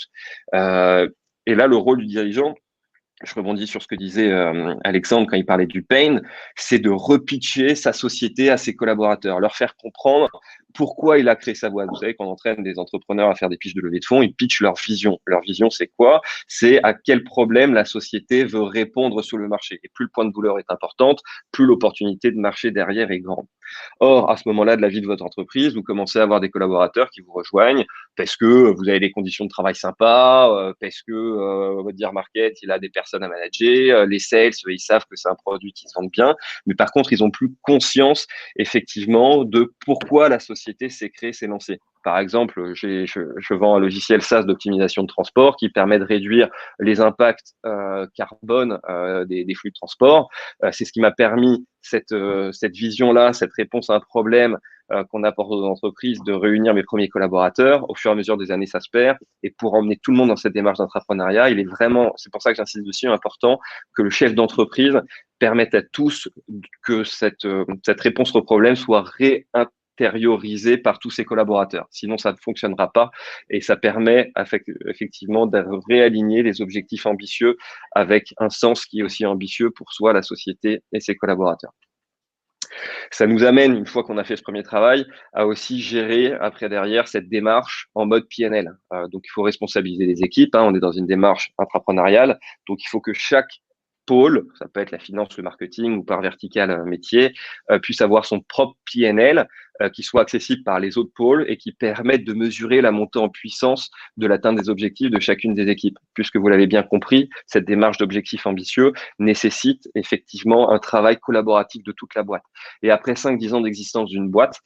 Et là, le rôle du dirigeant, je rebondis sur ce que disait Alexandre quand il parlait du pain, c'est de repitcher sa société à ses collaborateurs, leur faire comprendre pourquoi il a créé sa boîte. Vous savez, quand on entraîne des entrepreneurs à faire des pitches de levée de fonds, ils pitchent leur vision. Leur vision, c'est quoi? C'est à quel problème la société veut répondre sur le marché. Et plus le point de douleur est importante, plus l'opportunité de marché derrière est grande. Or, à ce moment-là de la vie de votre entreprise, vous commencez à avoir des collaborateurs qui vous rejoignent parce que vous avez des conditions de travail sympas, parce que votre dire market, il a des personnes à manager, les sales, ils savent que c'est un produit qui se vend bien, mais par contre, ils ont plus conscience effectivement de pourquoi la société s'est créée, s'est lancée. Par exemple, je vends un logiciel SaaS d'optimisation de transport qui permet de réduire les impacts carbone des flux de transport. C'est ce qui m'a permis cette vision-là, cette réponse à un problème qu'on apporte aux entreprises, de réunir mes premiers collaborateurs. Au fur et à mesure des années, ça se perd. Et pour emmener tout le monde dans cette démarche d'entrepreneuriat, il est vraiment, c'est pour ça que j'insiste dessus, important que le chef d'entreprise permette à tous que cette réponse au problème soit réintériorisée par tous ses collaborateurs. Sinon, ça ne fonctionnera pas et ça permet effectivement de réaligner les objectifs ambitieux avec un sens qui est aussi ambitieux pour soi, la société et ses collaborateurs. Ça nous amène, une fois qu'on a fait ce premier travail, à aussi gérer après derrière cette démarche en mode PNL. Donc, il faut responsabiliser les équipes. On est dans une démarche intrapreneuriale. Donc, il faut que chaque pôle, ça peut être la finance, le marketing ou par vertical métier, puisse avoir son propre PNL qui soit accessible par les autres pôles et qui permette de mesurer la montée en puissance de l'atteinte des objectifs de chacune des équipes. Puisque vous l'avez bien compris, cette démarche d'objectifs ambitieux nécessite effectivement un travail collaboratif de toute la boîte. Et après 5-10 ans d'existence d'une boîte,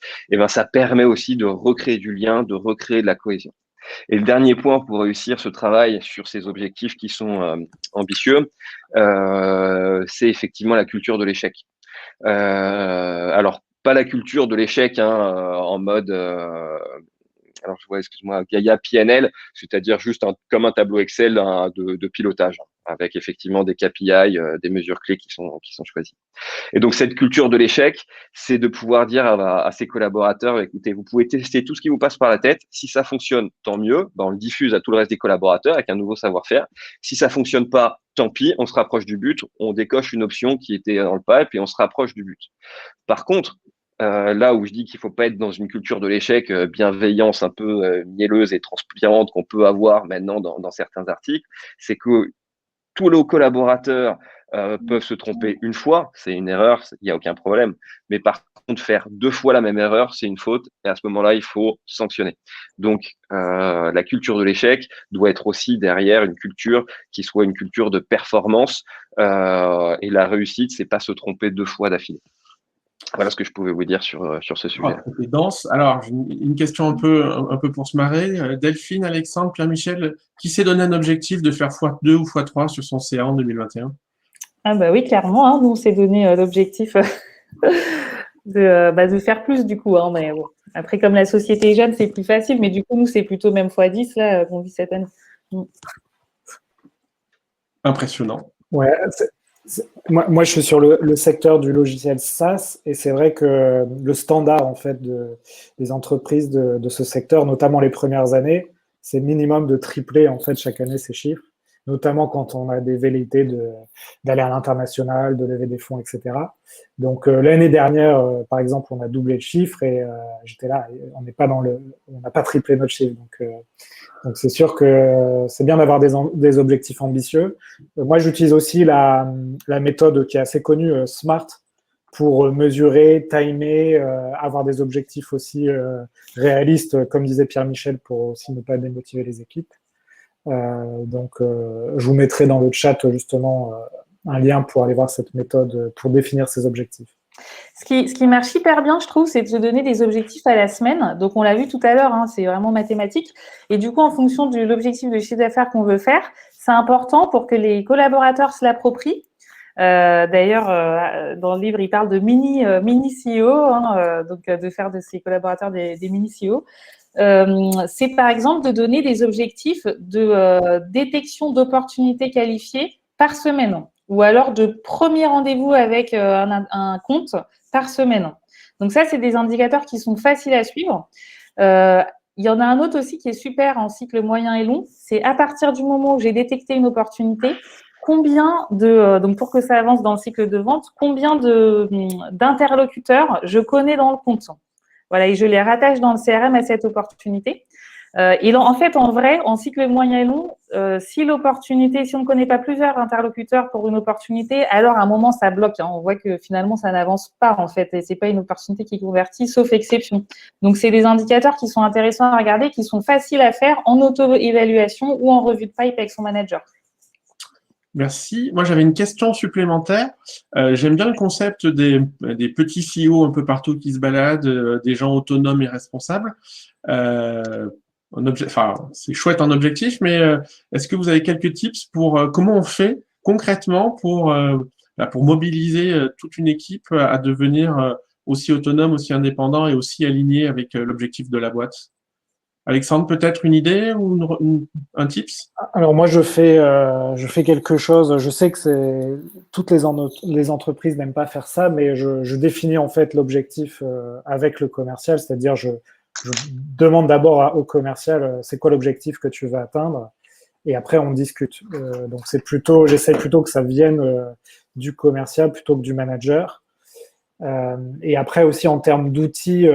ça permet aussi de recréer du lien, de recréer de la cohésion. Et le dernier point pour réussir ce travail sur ces objectifs qui sont ambitieux, c'est effectivement la culture de l'échec. Alors, pas la culture de l'échec en mode, alors je vois, excuse-moi, Gaia PNL, c'est-à-dire juste comme un tableau Excel de pilotage, avec effectivement des KPI, des mesures clés qui sont choisies. Et donc, cette culture de l'échec, c'est de pouvoir dire à ses collaborateurs, écoutez, vous pouvez tester tout ce qui vous passe par la tête. Si ça fonctionne, tant mieux. On le diffuse à tout le reste des collaborateurs avec un nouveau savoir-faire. Si ça fonctionne pas, tant pis, on se rapproche du but. On décoche une option qui était dans le pipe et on se rapproche du but. Par contre, là où je dis qu'il faut pas être dans une culture de l'échec bienveillance un peu mielleuse et transpirante qu'on peut avoir maintenant dans certains articles, c'est que tous nos collaborateurs peuvent se tromper une fois, c'est une erreur, il n'y a aucun problème. Mais par contre, faire 2 fois la même erreur, c'est une faute. Et à ce moment-là, il faut sanctionner. Donc, la culture de l'échec doit être aussi derrière une culture qui soit une culture de performance. Et la réussite, c'est pas se tromper 2 fois d'affilée. Voilà ce que je pouvais vous dire sur ce sujet. C'est dense. Alors, une question un peu pour se marrer. Delphine, Alexandre, Pierre-Michel, qui s'est donné un objectif de faire x2 ou x3 sur son CA en 2021? Ah bah oui, clairement, nous on s'est donné l'objectif de faire plus du coup. Hein, mais bon. Après, comme la société est jeune, c'est plus facile. Mais du coup, nous, c'est plutôt même x10 là qu'on vit cette année. Impressionnant. Ouais, moi, je suis sur le secteur du logiciel SaaS et c'est vrai que le standard en fait des entreprises de ce secteur, notamment les premières années, c'est minimum de tripler en fait chaque année ces chiffres, notamment quand on a des velléités d'aller à l'international, de lever des fonds, etc. Donc l'année dernière, par exemple, on a doublé le chiffre et j'étais là, on n'a pas triplé notre chiffre. Donc c'est sûr que c'est bien d'avoir des objectifs ambitieux. Moi, j'utilise aussi la méthode qui est assez connue, SMART, pour mesurer, timer, avoir des objectifs aussi réalistes, comme disait Pierre-Michel, pour aussi ne pas démotiver les équipes. Je vous mettrai dans le chat justement un lien pour aller voir cette méthode pour définir ces objectifs. Ce qui marche hyper bien, je trouve, c'est de se donner des objectifs à la semaine. Donc, on l'a vu tout à l'heure, hein, c'est vraiment mathématique. Et du coup, en fonction de l'objectif de chiffre d'affaires qu'on veut faire, c'est important pour que les collaborateurs se l'approprient. D'ailleurs, dans le livre, il parle de mini CEO, hein, donc de faire de ses collaborateurs des mini CEO. C'est par exemple de donner des objectifs de détection d'opportunités qualifiées par semaine, ou alors de premier rendez-vous avec un compte par semaine. Donc ça, c'est des indicateurs qui sont faciles à suivre. Il y en a un autre aussi qui est super en cycle moyen et long, c'est à partir du moment où j'ai détecté une opportunité, donc pour que ça avance dans le cycle de vente, combien d'interlocuteurs je connais dans le compte. Voilà, et je les rattache dans le CRM à cette opportunité. Et en fait, en vrai, en cycle moyen et long, si on ne connaît pas plusieurs interlocuteurs pour une opportunité, alors à un moment, ça bloque. Hein. On voit que finalement, ça n'avance pas, en fait, et c'est pas une opportunité qui convertit, sauf exception. Donc, c'est des indicateurs qui sont intéressants à regarder, qui sont faciles à faire en auto-évaluation ou en revue de pipe avec son manager. Merci. Moi, j'avais une question supplémentaire. J'aime bien le concept des petits CEO un peu partout qui se baladent, des gens autonomes et responsables. C'est chouette en objectif, mais est-ce que vous avez quelques tips pour comment on fait concrètement pour mobiliser toute une équipe à devenir aussi autonome, aussi indépendant et aussi aligné avec l'objectif de la boîte? Alexandre, peut-être une idée ou un tips? Alors moi, je fais quelque chose. Je sais que toutes les entreprises n'aiment pas faire ça, mais je définis en fait l'objectif avec le commercial, c'est-à-dire je demande d'abord au commercial c'est quoi l'objectif que tu veux atteindre, et après on discute. Donc j'essaie plutôt que ça vienne du commercial plutôt que du manager. Et après aussi en termes d'outils.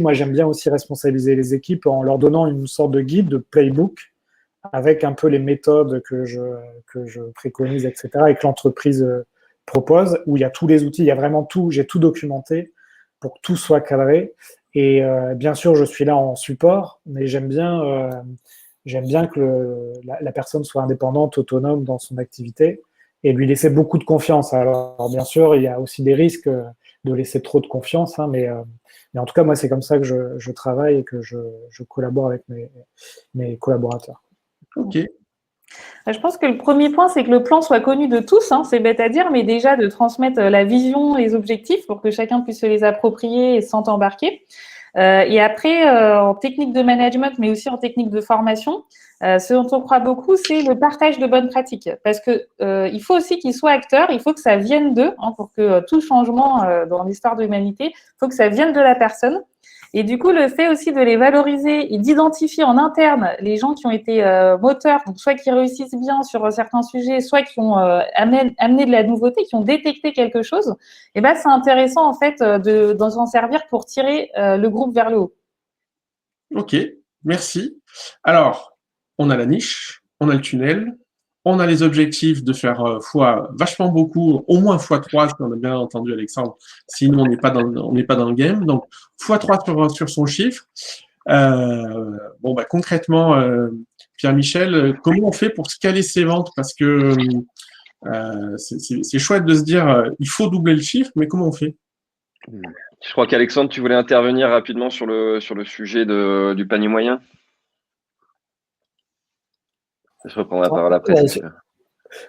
Moi, j'aime bien aussi responsabiliser les équipes en leur donnant une sorte de guide, de playbook, avec un peu les méthodes que je préconise, etc., et que l'entreprise propose, où il y a tous les outils, il y a vraiment tout, j'ai tout documenté pour que tout soit cadré. Et bien sûr, je suis là en support, mais j'aime bien que la personne soit indépendante, autonome dans son activité, et lui laisser beaucoup de confiance. Alors bien sûr, il y a aussi des risques de laisser trop de confiance, hein, mais en tout cas, moi, c'est comme ça que je travaille et que je collabore avec mes collaborateurs. Ok. Je pense que le premier point, c'est que le plan soit connu de tous. Hein, c'est bête à dire, mais déjà de transmettre la vision, les objectifs pour que chacun puisse se les approprier et s'en embarquer. Et après, en technique de management, mais aussi en technique de formation, ce dont on croit beaucoup, c'est le partage de bonnes pratiques. Parce que il faut aussi qu'ils soient acteurs, il faut que ça vienne d'eux, hein, pour que tout changement dans l'histoire de l'humanité, il faut que ça vienne de la personne. Et du coup, le fait aussi de les valoriser et d'identifier en interne les gens qui ont été moteurs, donc soit qui réussissent bien sur certains sujets, soit qui ont amené de la nouveauté, qui ont détecté quelque chose, et ben c'est intéressant en fait d'en servir pour tirer le groupe vers le haut. Ok, merci. Alors, on a la niche, on a le tunnel, on a les objectifs de faire vachement beaucoup, au moins x3, si on a bien entendu Alexandre, sinon on n'est pas dans le game. Donc, x3 sur son chiffre. Concrètement, Pierre-Michel, comment on fait pour scaler ses ventes? Parce que c'est chouette de se dire il faut doubler le chiffre, mais comment on fait? Je crois qu'Alexandre, tu voulais intervenir rapidement sur le sujet du panier moyen. Je reprends la parole après.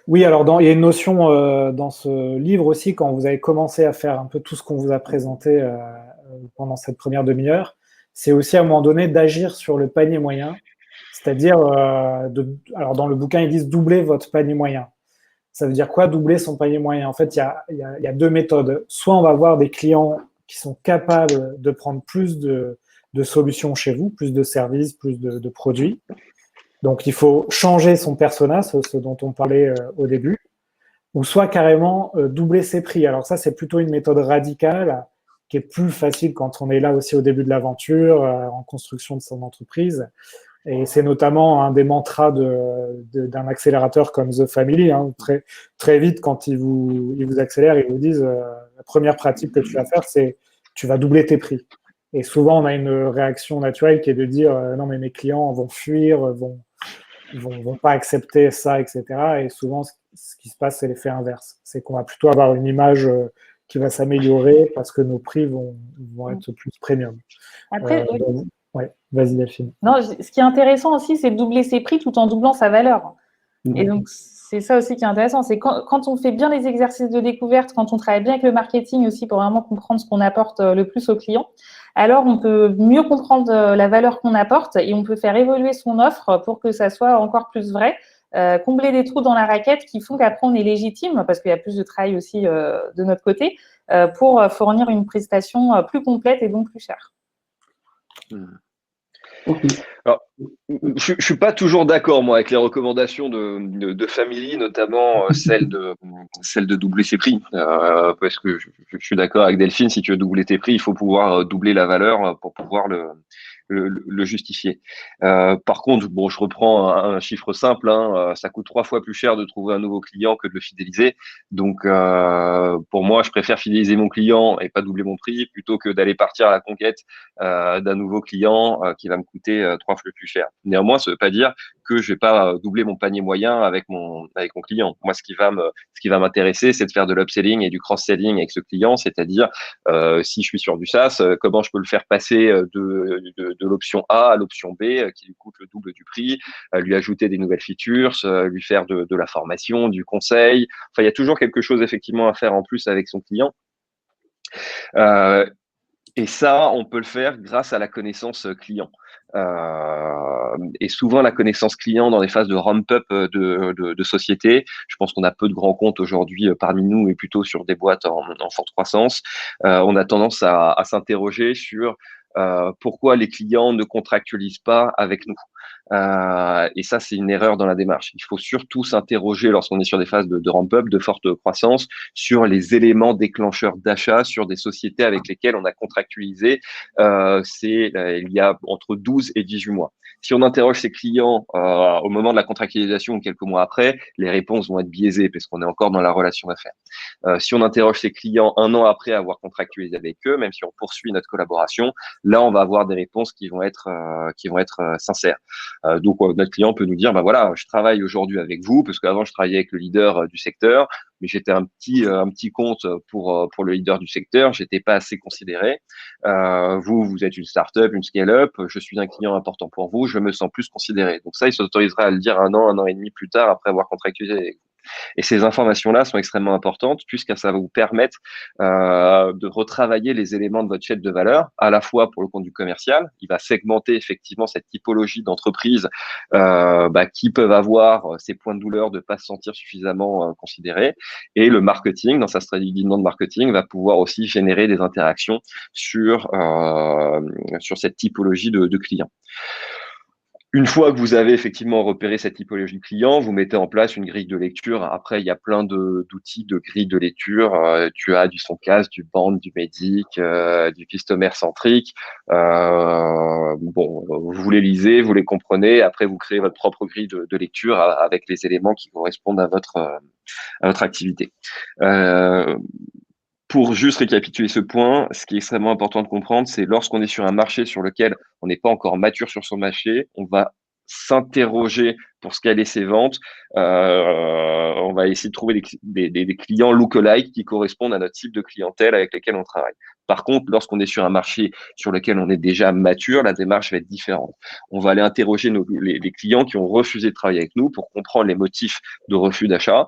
Oui, alors il y a une notion dans ce livre aussi, quand vous avez commencé à faire un peu tout ce qu'on vous a présenté pendant cette première demi-heure, c'est aussi à un moment donné d'agir sur le panier moyen, c'est-à-dire, alors dans le bouquin, ils disent doubler votre panier moyen. Ça veut dire quoi, doubler son panier moyen? En fait, il y a deux méthodes. Soit on va avoir des clients qui sont capables de prendre plus de solutions chez vous, plus de services, plus de produits. Donc, il faut changer son persona, ce dont on parlait au début, ou soit carrément doubler ses prix. Alors ça, c'est plutôt une méthode radicale qui est plus facile quand on est là aussi au début de l'aventure, en construction de son entreprise. Et c'est notamment un des mantras d'un accélérateur comme The Family. Hein. Très vite, quand ils vous accélèrent, ils vous disent la première pratique que tu vas faire, c'est tu vas doubler tes prix. Et souvent, on a une réaction naturelle qui est de dire non, mais mes clients vont fuir, vont pas accepter ça, etc. Et souvent, ce qui se passe, c'est l'effet inverse. C'est qu'on va plutôt avoir une image qui va s'améliorer parce que nos prix vont être plus premium. Après, Ouais, vas-y Delphine. non, ce qui est intéressant aussi, c'est de doubler ses prix tout en doublant sa valeur. Et donc, c'est ça aussi qui est intéressant. C'est quand on fait bien les exercices de découverte, quand on travaille bien avec le marketing aussi pour vraiment comprendre ce qu'on apporte le plus aux clients, alors on peut mieux comprendre la valeur qu'on apporte et on peut faire évoluer son offre pour que ça soit encore plus vrai, combler des trous dans la raquette qui font qu'après on est légitime, parce qu'il y a plus de travail aussi de notre côté, pour fournir une prestation plus complète et donc plus chère. Alors, je suis pas toujours d'accord, moi, avec les recommandations de Family, notamment celle de doubler ses prix. Parce que je suis d'accord avec Delphine, si tu veux doubler tes prix, il faut pouvoir doubler la valeur pour pouvoir le justifier. Par contre, bon, je reprends un chiffre simple, hein, ça coûte 3 fois plus cher de trouver un nouveau client que de le fidéliser. Donc, pour moi, je préfère fidéliser mon client et pas doubler mon prix plutôt que d'aller partir à la conquête d'un nouveau client qui va me coûter 3 fois plus cher. Néanmoins, ça ne veut pas dire que je vais pas doubler mon panier moyen avec mon client. Moi, ce qui va m'intéresser, c'est de faire de l'upselling et du cross-selling avec ce client, c'est-à-dire si je suis sur du SaaS, comment je peux le faire passer de l'option A à l'option B qui lui coûte le double du prix, lui ajouter des nouvelles features, lui faire de la formation, du conseil. Enfin, il y a toujours quelque chose effectivement à faire en plus avec son client. Et ça, on peut le faire grâce à la connaissance client. Et souvent, la connaissance client dans des phases de ramp-up de société, je pense qu'on a peu de grands comptes aujourd'hui parmi nous et plutôt sur des boîtes en forte croissance, on a tendance à s'interroger sur pourquoi les clients ne contractualisent pas avec nous. Et ça, c'est une erreur dans la démarche. Il faut surtout s'interroger lorsqu'on est sur des phases de ramp-up, de forte croissance, sur les éléments déclencheurs d'achat, sur des sociétés avec lesquelles on a contractualisé. Il y a entre 12 et 18 mois. Si on interroge ses clients au moment de la contractualisation ou quelques mois après, les réponses vont être biaisées parce qu'on est encore dans la relation d'affaires. Si on interroge ses clients un an après avoir contractualisé avec eux, même si on poursuit notre collaboration, là, on va avoir des réponses qui vont être sincères. Donc, notre client peut nous dire, bah voilà, je travaille aujourd'hui avec vous, parce qu'avant, je travaillais avec le leader du secteur, mais j'étais un petit compte pour le leader du secteur, j'étais pas assez considéré. Vous êtes une start-up, une scale-up, je suis un client important pour vous, je me sens plus considéré. Donc ça, il s'autorisera à le dire un an et demi plus tard après avoir contractualisé avec vous. Et ces informations-là sont extrêmement importantes puisque ça va vous permettre de retravailler les éléments de votre chaîne de valeur, à la fois pour le compte du commercial. Il va segmenter effectivement cette typologie d'entreprises qui peuvent avoir ces points de douleur de ne pas se sentir suffisamment considérés. Et le marketing, dans sa stratégie de marketing, va pouvoir aussi générer des interactions sur cette typologie de clients. Une fois que vous avez effectivement repéré cette typologie de client, vous mettez en place une grille de lecture. Après, il y a plein d'outils de grille de lecture. Tu as du Soncast, du Band, du Medic, du Customer centrique. Vous les lisez, vous les comprenez. Après, vous créez votre propre grille de lecture avec les éléments qui correspondent à votre activité. Pour juste récapituler ce point, ce qui est extrêmement important de comprendre, c'est lorsqu'on est sur un marché sur lequel on n'est pas encore mature sur son marché, on va s'interroger pour scaler ses ventes. On va essayer de trouver des clients lookalike qui correspondent à notre type de clientèle avec lesquels on travaille. Par contre, lorsqu'on est sur un marché sur lequel on est déjà mature, la démarche va être différente. On va aller interroger les clients qui ont refusé de travailler avec nous pour comprendre les motifs de refus d'achat.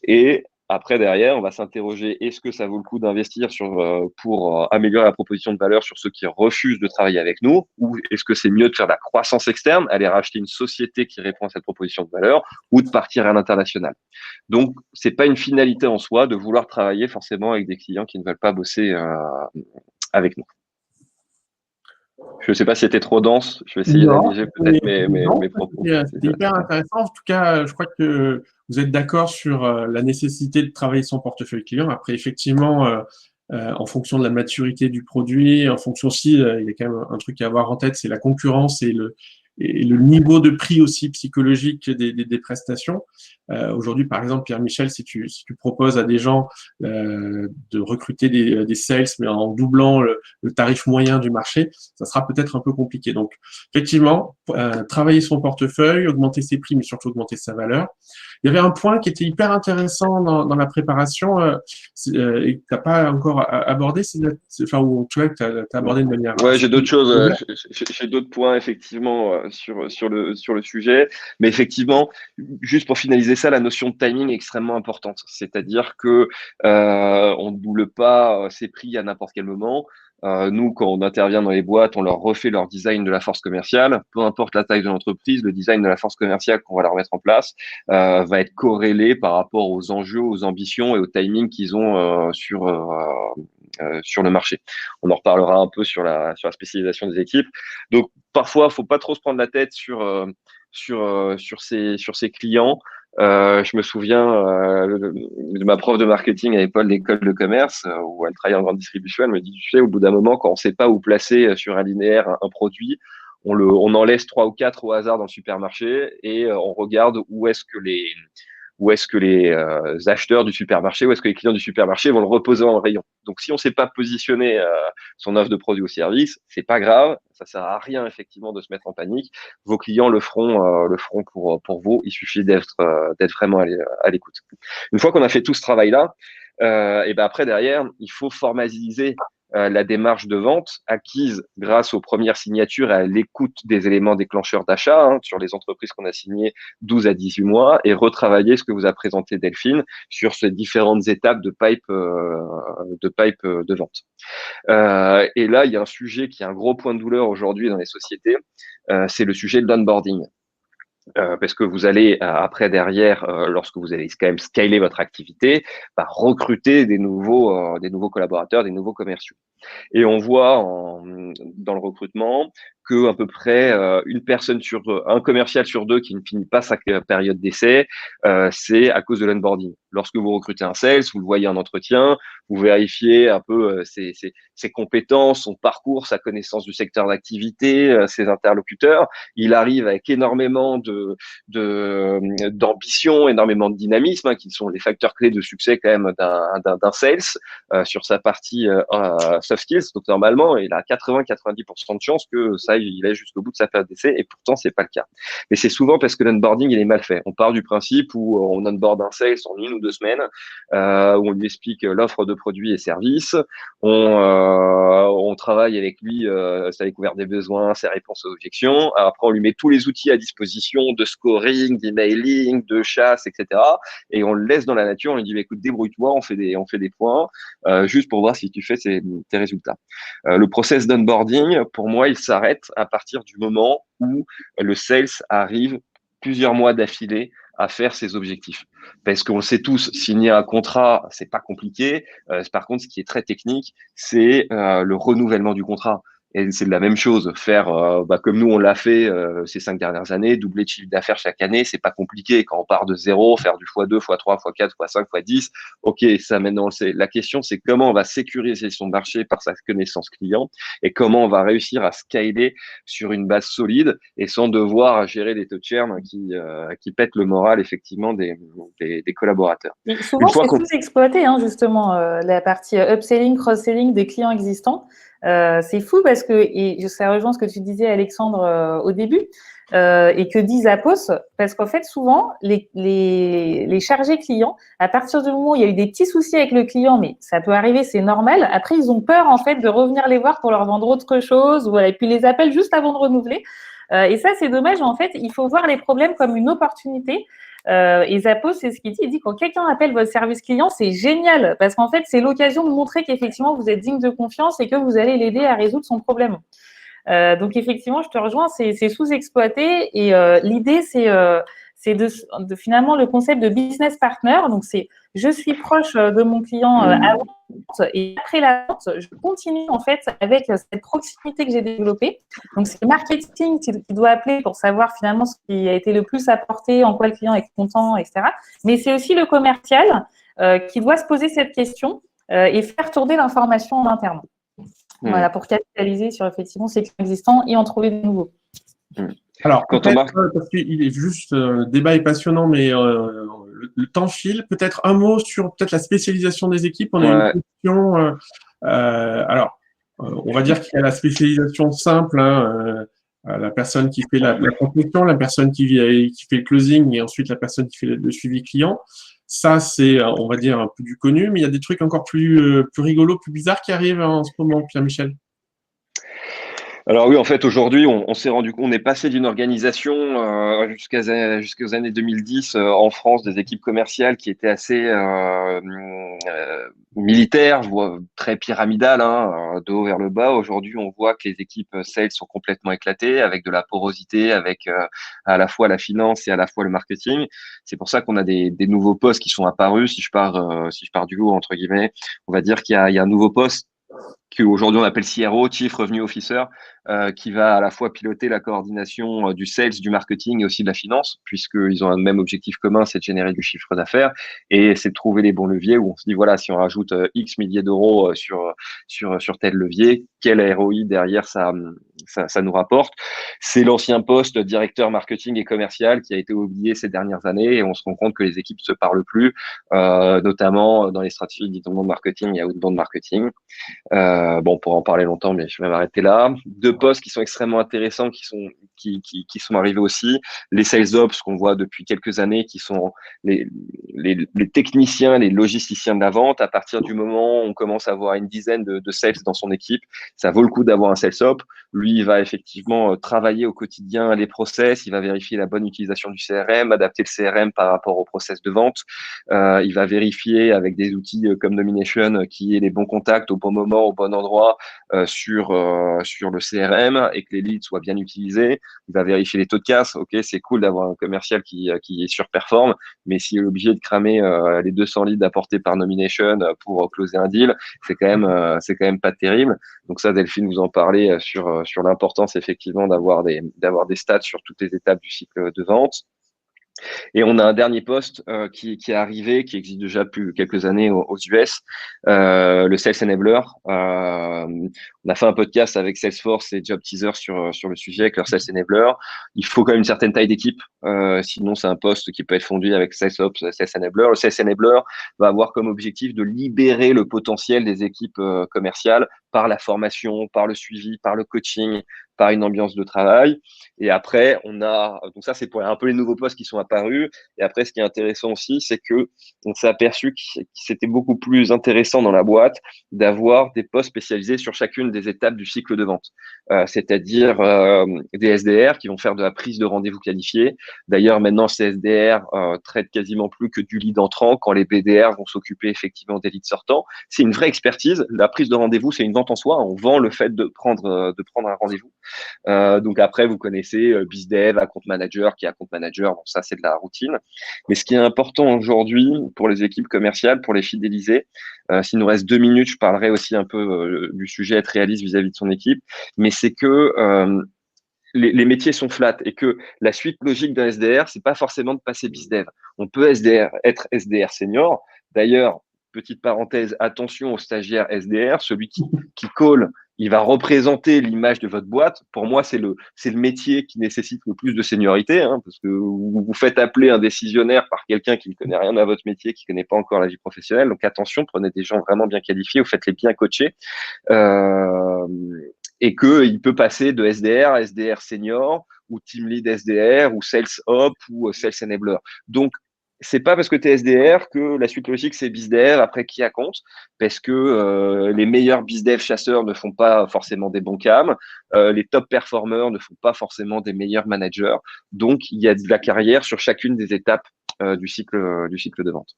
Et après, derrière, on va s'interroger, est-ce que ça vaut le coup d'investir pour améliorer la proposition de valeur sur ceux qui refusent de travailler avec nous, ou est-ce que c'est mieux de faire de la croissance externe, aller racheter une société qui répond à cette proposition de valeur, ou de partir à l'international. Donc, c'est pas une finalité en soi de vouloir travailler forcément avec des clients qui ne veulent pas bosser avec nous. Je ne sais pas si c'était trop dense. Je vais essayer d'alléger peut-être mes propos. C'était hyper intéressant. En tout cas, je crois que vous êtes d'accord sur la nécessité de travailler son portefeuille client. Après, effectivement, en fonction de la maturité du produit, en fonction aussi, il y a quand même un truc à avoir en tête, c'est la concurrence et le niveau de prix aussi psychologique des prestations. Aujourd'hui, par exemple, Pierre-Michel, si tu proposes à des gens de recruter des sales, mais en doublant le tarif moyen du marché, ça sera peut-être un peu compliqué. Donc, effectivement, travailler son portefeuille, augmenter ses prix, mais surtout augmenter sa valeur. Il y avait un point qui était hyper intéressant dans la préparation et que tu n'as pas encore abordé, enfin, ou tu vois, que tu as abordé de manière… Ouais, j'ai d'autres choses, j'ai d'autres points effectivement sur le sujet, mais effectivement, juste pour finaliser ça, la notion de timing est extrêmement importante. C'est-à-dire que on ne double pas ses prix à n'importe quel moment. Nous, quand on intervient dans les boîtes, on leur refait leur design de la force commerciale. Peu importe la taille de l'entreprise, le design de la force commerciale qu'on va leur mettre en place va être corrélé par rapport aux enjeux, aux ambitions et au timing qu'ils ont sur le marché. On en reparlera un peu sur la spécialisation des équipes. Donc, parfois, il ne faut pas trop se prendre la tête sur ses clients. Je me souviens de ma prof de marketing à l'école de commerce où elle travaillait en grande distribution. Elle me dit, tu sais, au bout d'un moment, quand on ne sait pas où placer sur un linéaire un produit, on en laisse 3 ou 4 au hasard dans le supermarché et on regarde où est-ce que les acheteurs du supermarché, où est-ce que les clients du supermarché vont le reposer en rayon. Donc, si on ne sait pas positionner son offre de produits ou services, c'est pas grave. Ça sert à rien, effectivement, de se mettre en panique. Vos clients le feront pour vous. Il suffit d'être vraiment à l'écoute. Une fois qu'on a fait tout ce travail-là, et ben après, derrière, il faut formaliser la démarche de vente acquise grâce aux premières signatures et à l'écoute des éléments déclencheurs d'achat sur les entreprises qu'on a signées 12 à 18 mois et retravailler ce que vous a présenté Delphine sur ces différentes étapes de pipe de vente. Et là, il y a un sujet qui est un gros point de douleur aujourd'hui dans les sociétés, c'est le sujet de l'onboarding. Parce que vous allez après derrière, lorsque vous allez quand même scaler votre activité, recruter des nouveaux collaborateurs, des nouveaux commerciaux. Et on voit dans le recrutement que à peu près un commercial sur 2 qui ne finit pas sa période d'essai, c'est à cause de l'onboarding. Lorsque vous recrutez un sales, vous le voyez en entretien, vous vérifiez un peu ses compétences, son parcours, sa connaissance du secteur d'activité, ses interlocuteurs. Il arrive avec énormément d'ambition, énormément de dynamisme, qui sont les facteurs clés de succès quand même d'un sales sur sa partie soft skills. Donc normalement, il a 80-90% de chances que ça il aille jusqu'au bout de sa période d'essai, et pourtant c'est pas le cas. Mais c'est souvent parce que l'onboarding il est mal fait. On part du principe où on onboard un sales en 1 ou 2 semaines, où on lui explique l'offre de produits et services, on travaille avec lui sa découverte des besoins, ses réponses aux objections. Après on lui met tous les outils à disposition de scoring, d'emailing, de chasse, etc. Et on le laisse dans la nature. On lui dit écoute, débrouille-toi, on fait des points juste pour voir si tu fais tes résultats. Le process d'onboarding, pour moi, il s'arrête à partir du moment où le sales arrive plusieurs mois d'affilée à faire ses objectifs. Parce qu'on le sait tous, signer un contrat, c'est pas compliqué. Par contre, ce qui est très technique, c'est le renouvellement du contrat. Et c'est de la même chose, faire comme nous on l'a fait ces 5 dernières années, doubler de chiffre d'affaires chaque année, c'est pas compliqué. Quand on part de zéro, faire du x2, x3, x4, x5, x10, ok, ça maintenant on le sait. La question c'est comment on va sécuriser son marché par sa connaissance client et comment on va réussir à scaler sur une base solide et sans devoir gérer des taux de churn qui pètent le moral effectivement des collaborateurs. Et souvent c'est sous-exploité justement la partie upselling, cross-selling des clients existants. C'est fou parce que, et ça rejoint ce que tu disais Alexandre au début, et que dit Zappos, parce qu'en fait, souvent, les chargés clients, à partir du moment où il y a eu des petits soucis avec le client, mais ça peut arriver, c'est normal, après, ils ont peur, en fait, de revenir les voir pour leur vendre autre chose, voilà, et puis ils les appellent juste avant de renouveler. Et ça, c'est dommage. En fait, il faut voir les problèmes comme une opportunité. Et Zappos, c'est ce qu'il dit. Il dit quand quelqu'un appelle votre service client, c'est génial parce qu'en fait, c'est l'occasion de montrer qu'effectivement, vous êtes digne de confiance et que vous allez l'aider à résoudre son problème. Donc, effectivement, je te rejoins, c'est sous-exploité. Et l'idée, c'est de finalement le concept de business partner. Donc, c'est je suis proche de mon client avant la vente et après la vente, je continue en fait avec cette proximité que j'ai développée. Donc, c'est le marketing qui doit appeler pour savoir finalement ce qui a été le plus apporté, en quoi le client est content, etc. Mais c'est aussi le commercial qui doit se poser cette question et faire tourner l'information en interne. Voilà, pour capitaliser sur effectivement ces clients existants et en trouver de nouveaux. Alors, Quand on marque... parce qu'il est juste, le débat est passionnant, mais le temps file. Peut-être un mot sur peut-être la spécialisation des équipes. On a une question. Alors, on va dire qu'il y a la spécialisation simple, hein, la personne qui fait la prospection, la personne qui fait le closing et ensuite la personne qui fait le suivi client. Ça, c'est, on va dire, un peu du connu, mais il y a des trucs encore plus rigolos, plus bizarres qui arrivent en ce moment, Pierre-Michel. Alors oui, en fait, aujourd'hui, on s'est rendu compte, on est passé d'une organisation jusqu'aux années 2010 en France, des équipes commerciales qui étaient assez militaires, je vois, très pyramidales, hein, de haut vers le bas. Aujourd'hui, on voit que les équipes sales sont complètement éclatées, avec de la porosité, avec à la fois la finance et à la fois le marketing. C'est pour ça qu'on a des nouveaux postes qui sont apparus. Si je pars du haut, entre guillemets, on va dire qu'il y a un nouveau poste qu'aujourd'hui on appelle CRO, Chief Revenue Officer, qui va à la fois piloter la coordination du sales, du marketing et aussi de la finance, puisqu'ils ont un même objectif commun, c'est de générer du chiffre d'affaires, et c'est de trouver les bons leviers où on se dit, voilà, si on rajoute X milliers d'euros sur tel levier, quel ROI derrière ça nous rapporte. C'est l'ancien poste directeur marketing et commercial qui a été oublié ces dernières années, et on se rend compte que les équipes se parlent plus, notamment dans les stratégies d'inbound marketing et outbound marketing. Bon, on pourra en parler longtemps, mais je vais m'arrêter là. Deux postes qui sont extrêmement intéressants, qui sont arrivés aussi. Les sales ops qu'on voit depuis quelques années, qui sont les techniciens, les logisticiens de la vente. À partir du moment où on commence à avoir une dizaine de sales dans son équipe, ça vaut le coup d'avoir un sales op. Lui, il va effectivement travailler au quotidien les process, il va vérifier la bonne utilisation du CRM, adapter le CRM par rapport au process de vente. Il va vérifier avec des outils comme Nomination qui est les bons contacts au bon moment, au bon endroit sur le CRM et que les leads soient bien utilisés. Il va vérifier les taux de casse. Ok, c'est cool d'avoir un commercial qui surperforme, mais s'il est obligé de cramer les 200 leads apportés par Nomination pour closer un deal, c'est quand même pas terrible. Donc ça, Delphine, vous en parlez sur l'importance effectivement d'avoir des stats sur toutes les étapes du cycle de vente. Et on a un dernier poste qui est arrivé, qui existe déjà depuis quelques années aux US, le Sales Enabler. On a fait un podcast avec Salesforce et Job Teaser sur le sujet, avec leur Sales Enabler. Il faut quand même une certaine taille d'équipe, sinon c'est un poste qui peut être fondu avec SalesOps, Sales Enabler. Le Sales Enabler va avoir comme objectif de libérer le potentiel des équipes commerciales par la formation, par le suivi, par le coaching, par une ambiance de travail. Et après, donc ça, c'est pour un peu les nouveaux postes qui sont apparus. Et après, ce qui est intéressant aussi, c'est que on s'est aperçu que c'était beaucoup plus intéressant dans la boîte d'avoir des postes spécialisés sur chacune des étapes du cycle de vente. C'est-à-dire des SDR qui vont faire de la prise de rendez-vous qualifié. D'ailleurs, maintenant, ces SDR traitent quasiment plus que du lead entrant quand les BDR vont s'occuper effectivement des leads sortants. C'est une vraie expertise. La prise de rendez-vous, c'est une vente en soi. On vend le fait de prendre un rendez-vous. Donc après, vous connaissez BizDev, Account Manager, qui est Account Manager. Bon, ça, c'est de la routine. Mais ce qui est important aujourd'hui pour les équipes commerciales, pour les fidéliser, s'il nous reste 2 minutes, je parlerai aussi un peu du sujet être réaliste vis-à-vis de son équipe. Mais c'est que les métiers sont flats et que la suite logique d'un SDR, c'est pas forcément de passer BizDev. On peut être SDR senior. D'ailleurs, petite parenthèse, attention aux stagiaires SDR, celui qui call, il va représenter l'image de votre boîte. Pour moi, c'est le métier qui nécessite le plus de seniorité, hein, parce que vous faites appeler un décisionnaire par quelqu'un qui ne connaît rien à votre métier, qui ne connaît pas encore la vie professionnelle. Donc attention, prenez des gens vraiment bien qualifiés, vous faites-les bien coacher. Et qu'il peut passer de SDR à SDR senior ou team lead SDR ou sales op ou sales enabler. Donc, c'est pas parce que tu es SDR que la suite logique c'est BizDev après qui a compte, parce que les meilleurs BizDev chasseurs ne font pas forcément des bons cams, les top performers ne font pas forcément des meilleurs managers. Donc, il y a de la carrière sur chacune des étapes du cycle de vente.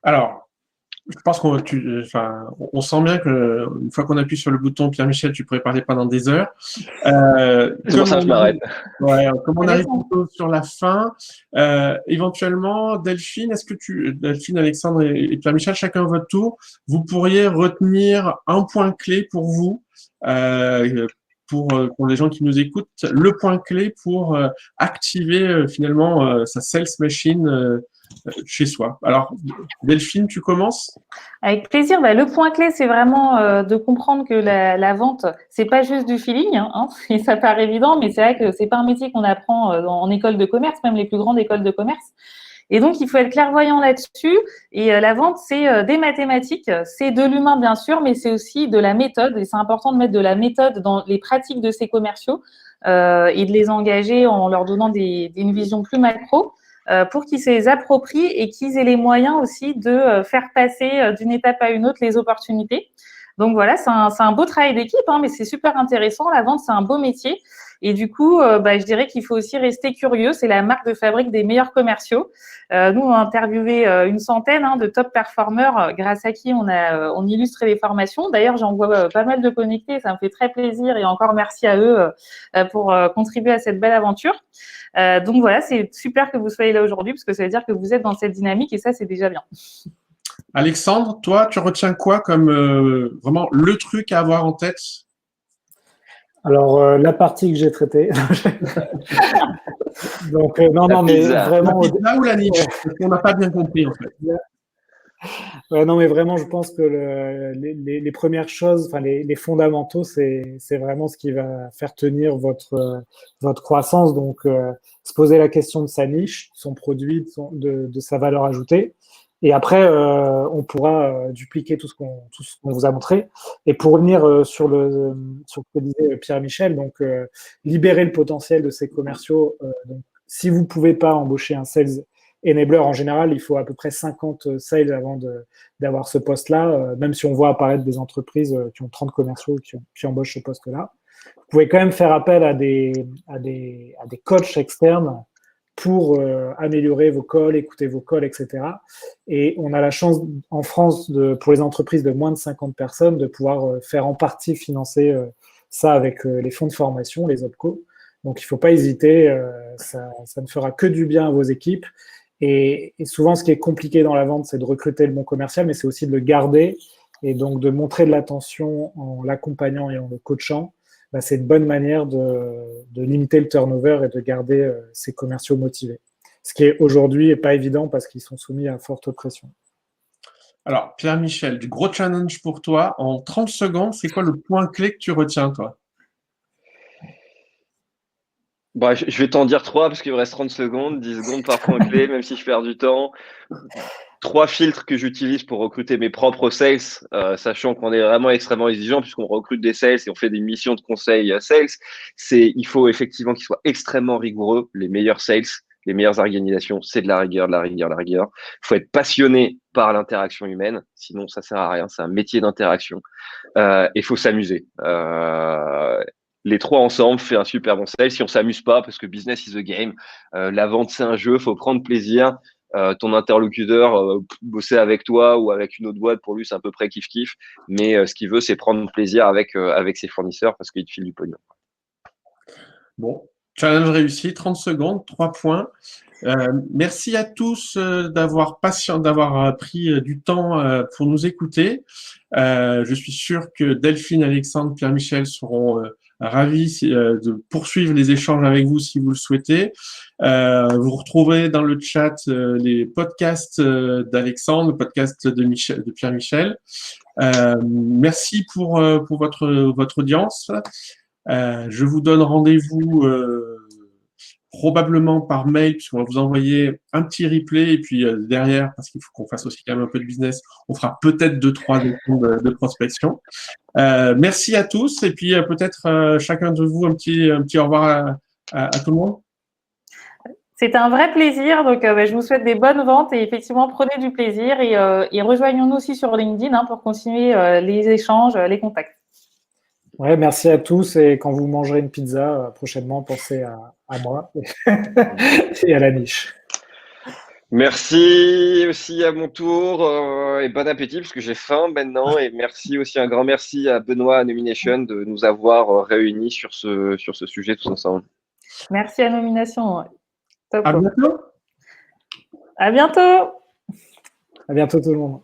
Alors, je pense on sent bien que une fois qu'on appuie sur le bouton, Pierre-Michel, tu pourrais parler pendant des heures. C'est pour ça que je m'arrête. Ouais, comme on arrive plutôt sur la fin, éventuellement, Delphine, Delphine, Alexandre et Pierre-Michel, chacun à votre tour, vous pourriez retenir un point clé pour vous, pour les gens qui nous écoutent, le point clé pour activer finalement sa sales machine chez soi. Alors, Delphine, tu commences? Avec plaisir. Le point clé, c'est vraiment de comprendre que la vente, c'est pas juste du feeling, hein, et ça paraît évident, mais c'est vrai que c'est pas un métier qu'on apprend en école de commerce, même les plus grandes écoles de commerce. Et donc, il faut être clairvoyant là-dessus. Et la vente, c'est des mathématiques, c'est de l'humain, bien sûr, mais c'est aussi de la méthode. Et c'est important de mettre de la méthode dans les pratiques de ces commerciaux et de les engager en leur donnant une vision plus macro pour qu'ils se les approprient et qu'ils aient les moyens aussi de faire passer d'une étape à une autre les opportunités. Donc voilà, c'est un beau travail d'équipe, hein, mais c'est super intéressant. La vente, c'est un beau métier. Et du coup, je dirais qu'il faut aussi rester curieux. C'est la marque de fabrique des meilleurs commerciaux. Nous, on a interviewé une centaine de top performers grâce à qui on illustre les formations. D'ailleurs, j'en vois pas mal de connectés. Ça me fait très plaisir et encore merci à eux pour contribuer à cette belle aventure. Donc voilà, c'est super que vous soyez là aujourd'hui parce que ça veut dire que vous êtes dans cette dynamique et ça, c'est déjà bien. Alexandre, toi, tu retiens quoi comme vraiment le truc à avoir en tête? Alors, la partie que j'ai traitée. Donc, non, mais vraiment. La pizza ou la niche? On n'a pas bien compris, en fait. Non, mais vraiment, je pense que les premières choses, enfin, les fondamentaux, c'est vraiment ce qui va faire tenir votre croissance. Donc, se poser la question de sa niche, de son produit, de sa valeur ajoutée. Et après, on pourra dupliquer tout ce qu'on vous a montré. Et pour revenir sur ce que disait Pierre-Michel, donc libérer le potentiel de ces commerciaux. Donc, si vous ne pouvez pas embaucher un sales enabler, en général, il faut à peu près 50 sales avant d'avoir ce poste-là, même si on voit apparaître des entreprises qui ont 30 commerciaux qui embauchent ce poste-là. Vous pouvez quand même faire appel à des coachs externes pour améliorer vos calls, écouter vos calls, etc. Et on a la chance en France, pour les entreprises de moins de 50 personnes, de pouvoir faire en partie financer ça avec les fonds de formation, les OPCO. Donc, il ne faut pas hésiter, ça ne fera que du bien à vos équipes. Et souvent, ce qui est compliqué dans la vente, c'est de recruter le bon commercial, mais c'est aussi de le garder et donc de montrer de l'attention en l'accompagnant et en le coachant. C'est une bonne manière de limiter le turnover et de garder ces commerciaux motivés. Ce qui est aujourd'hui n'est pas évident parce qu'ils sont soumis à forte pression. Alors, Pierre-Michel, du gros challenge pour toi. En 30 secondes, c'est quoi le point clé que tu retiens, toi? Je vais t'en dire 3 parce qu'il me reste 30 secondes, 10 secondes par point clé, même si je perds du temps. 3 filtres que j'utilise pour recruter mes propres sales, sachant qu'on est vraiment extrêmement exigeant puisqu'on recrute des sales et on fait des missions de conseil sales. Il faut effectivement qu'ils soient extrêmement rigoureux. Les meilleurs sales, les meilleures organisations, c'est de la rigueur, de la rigueur, de la rigueur. Il faut être passionné par l'interaction humaine, sinon ça sert à rien. C'est un métier d'interaction. Il faut s'amuser. Les 3 ensemble fait un super bon sales. Si on s'amuse pas, parce que business is a game, la vente c'est un jeu, faut prendre plaisir. Ton interlocuteur, bosser avec toi ou avec une autre boîte, pour lui c'est à peu près kiff-kiff. Mais ce qu'il veut, c'est prendre plaisir avec ses fournisseurs parce qu'il te file du pognon. Bon, challenge réussi, 30 secondes, 3 points. Merci à tous d'avoir pris du temps pour nous écouter. Je suis sûr que Delphine, Alexandre, Pierre-Michel seront ravis de poursuivre les échanges avec vous si vous le souhaitez. Vous retrouverez dans le chat les podcasts d'Alexandre, le podcast de Pierre-Michel. Merci pour votre audience. Je vous donne rendez-vous probablement par mail, puisqu'on va vous envoyer un petit replay, et puis derrière, parce qu'il faut qu'on fasse aussi quand même un peu de business, on fera peut-être 2-3 émissions de prospection. Merci à tous, et puis peut-être chacun de vous un petit au revoir à tout le monde. C'était un vrai plaisir. Donc, je vous souhaite des bonnes ventes et effectivement, prenez du plaisir et rejoignons-nous aussi sur LinkedIn pour continuer les échanges, les contacts. Ouais, merci à tous. Et quand vous mangerez une pizza prochainement, pensez à moi et à la niche. Merci aussi à mon tour et bon appétit parce que j'ai faim maintenant. Et merci aussi, un grand merci à Benoît Nomination de nous avoir réunis sur ce sujet tous ensemble. Merci à Nomination. Top. À bientôt. À bientôt. À bientôt tout le monde.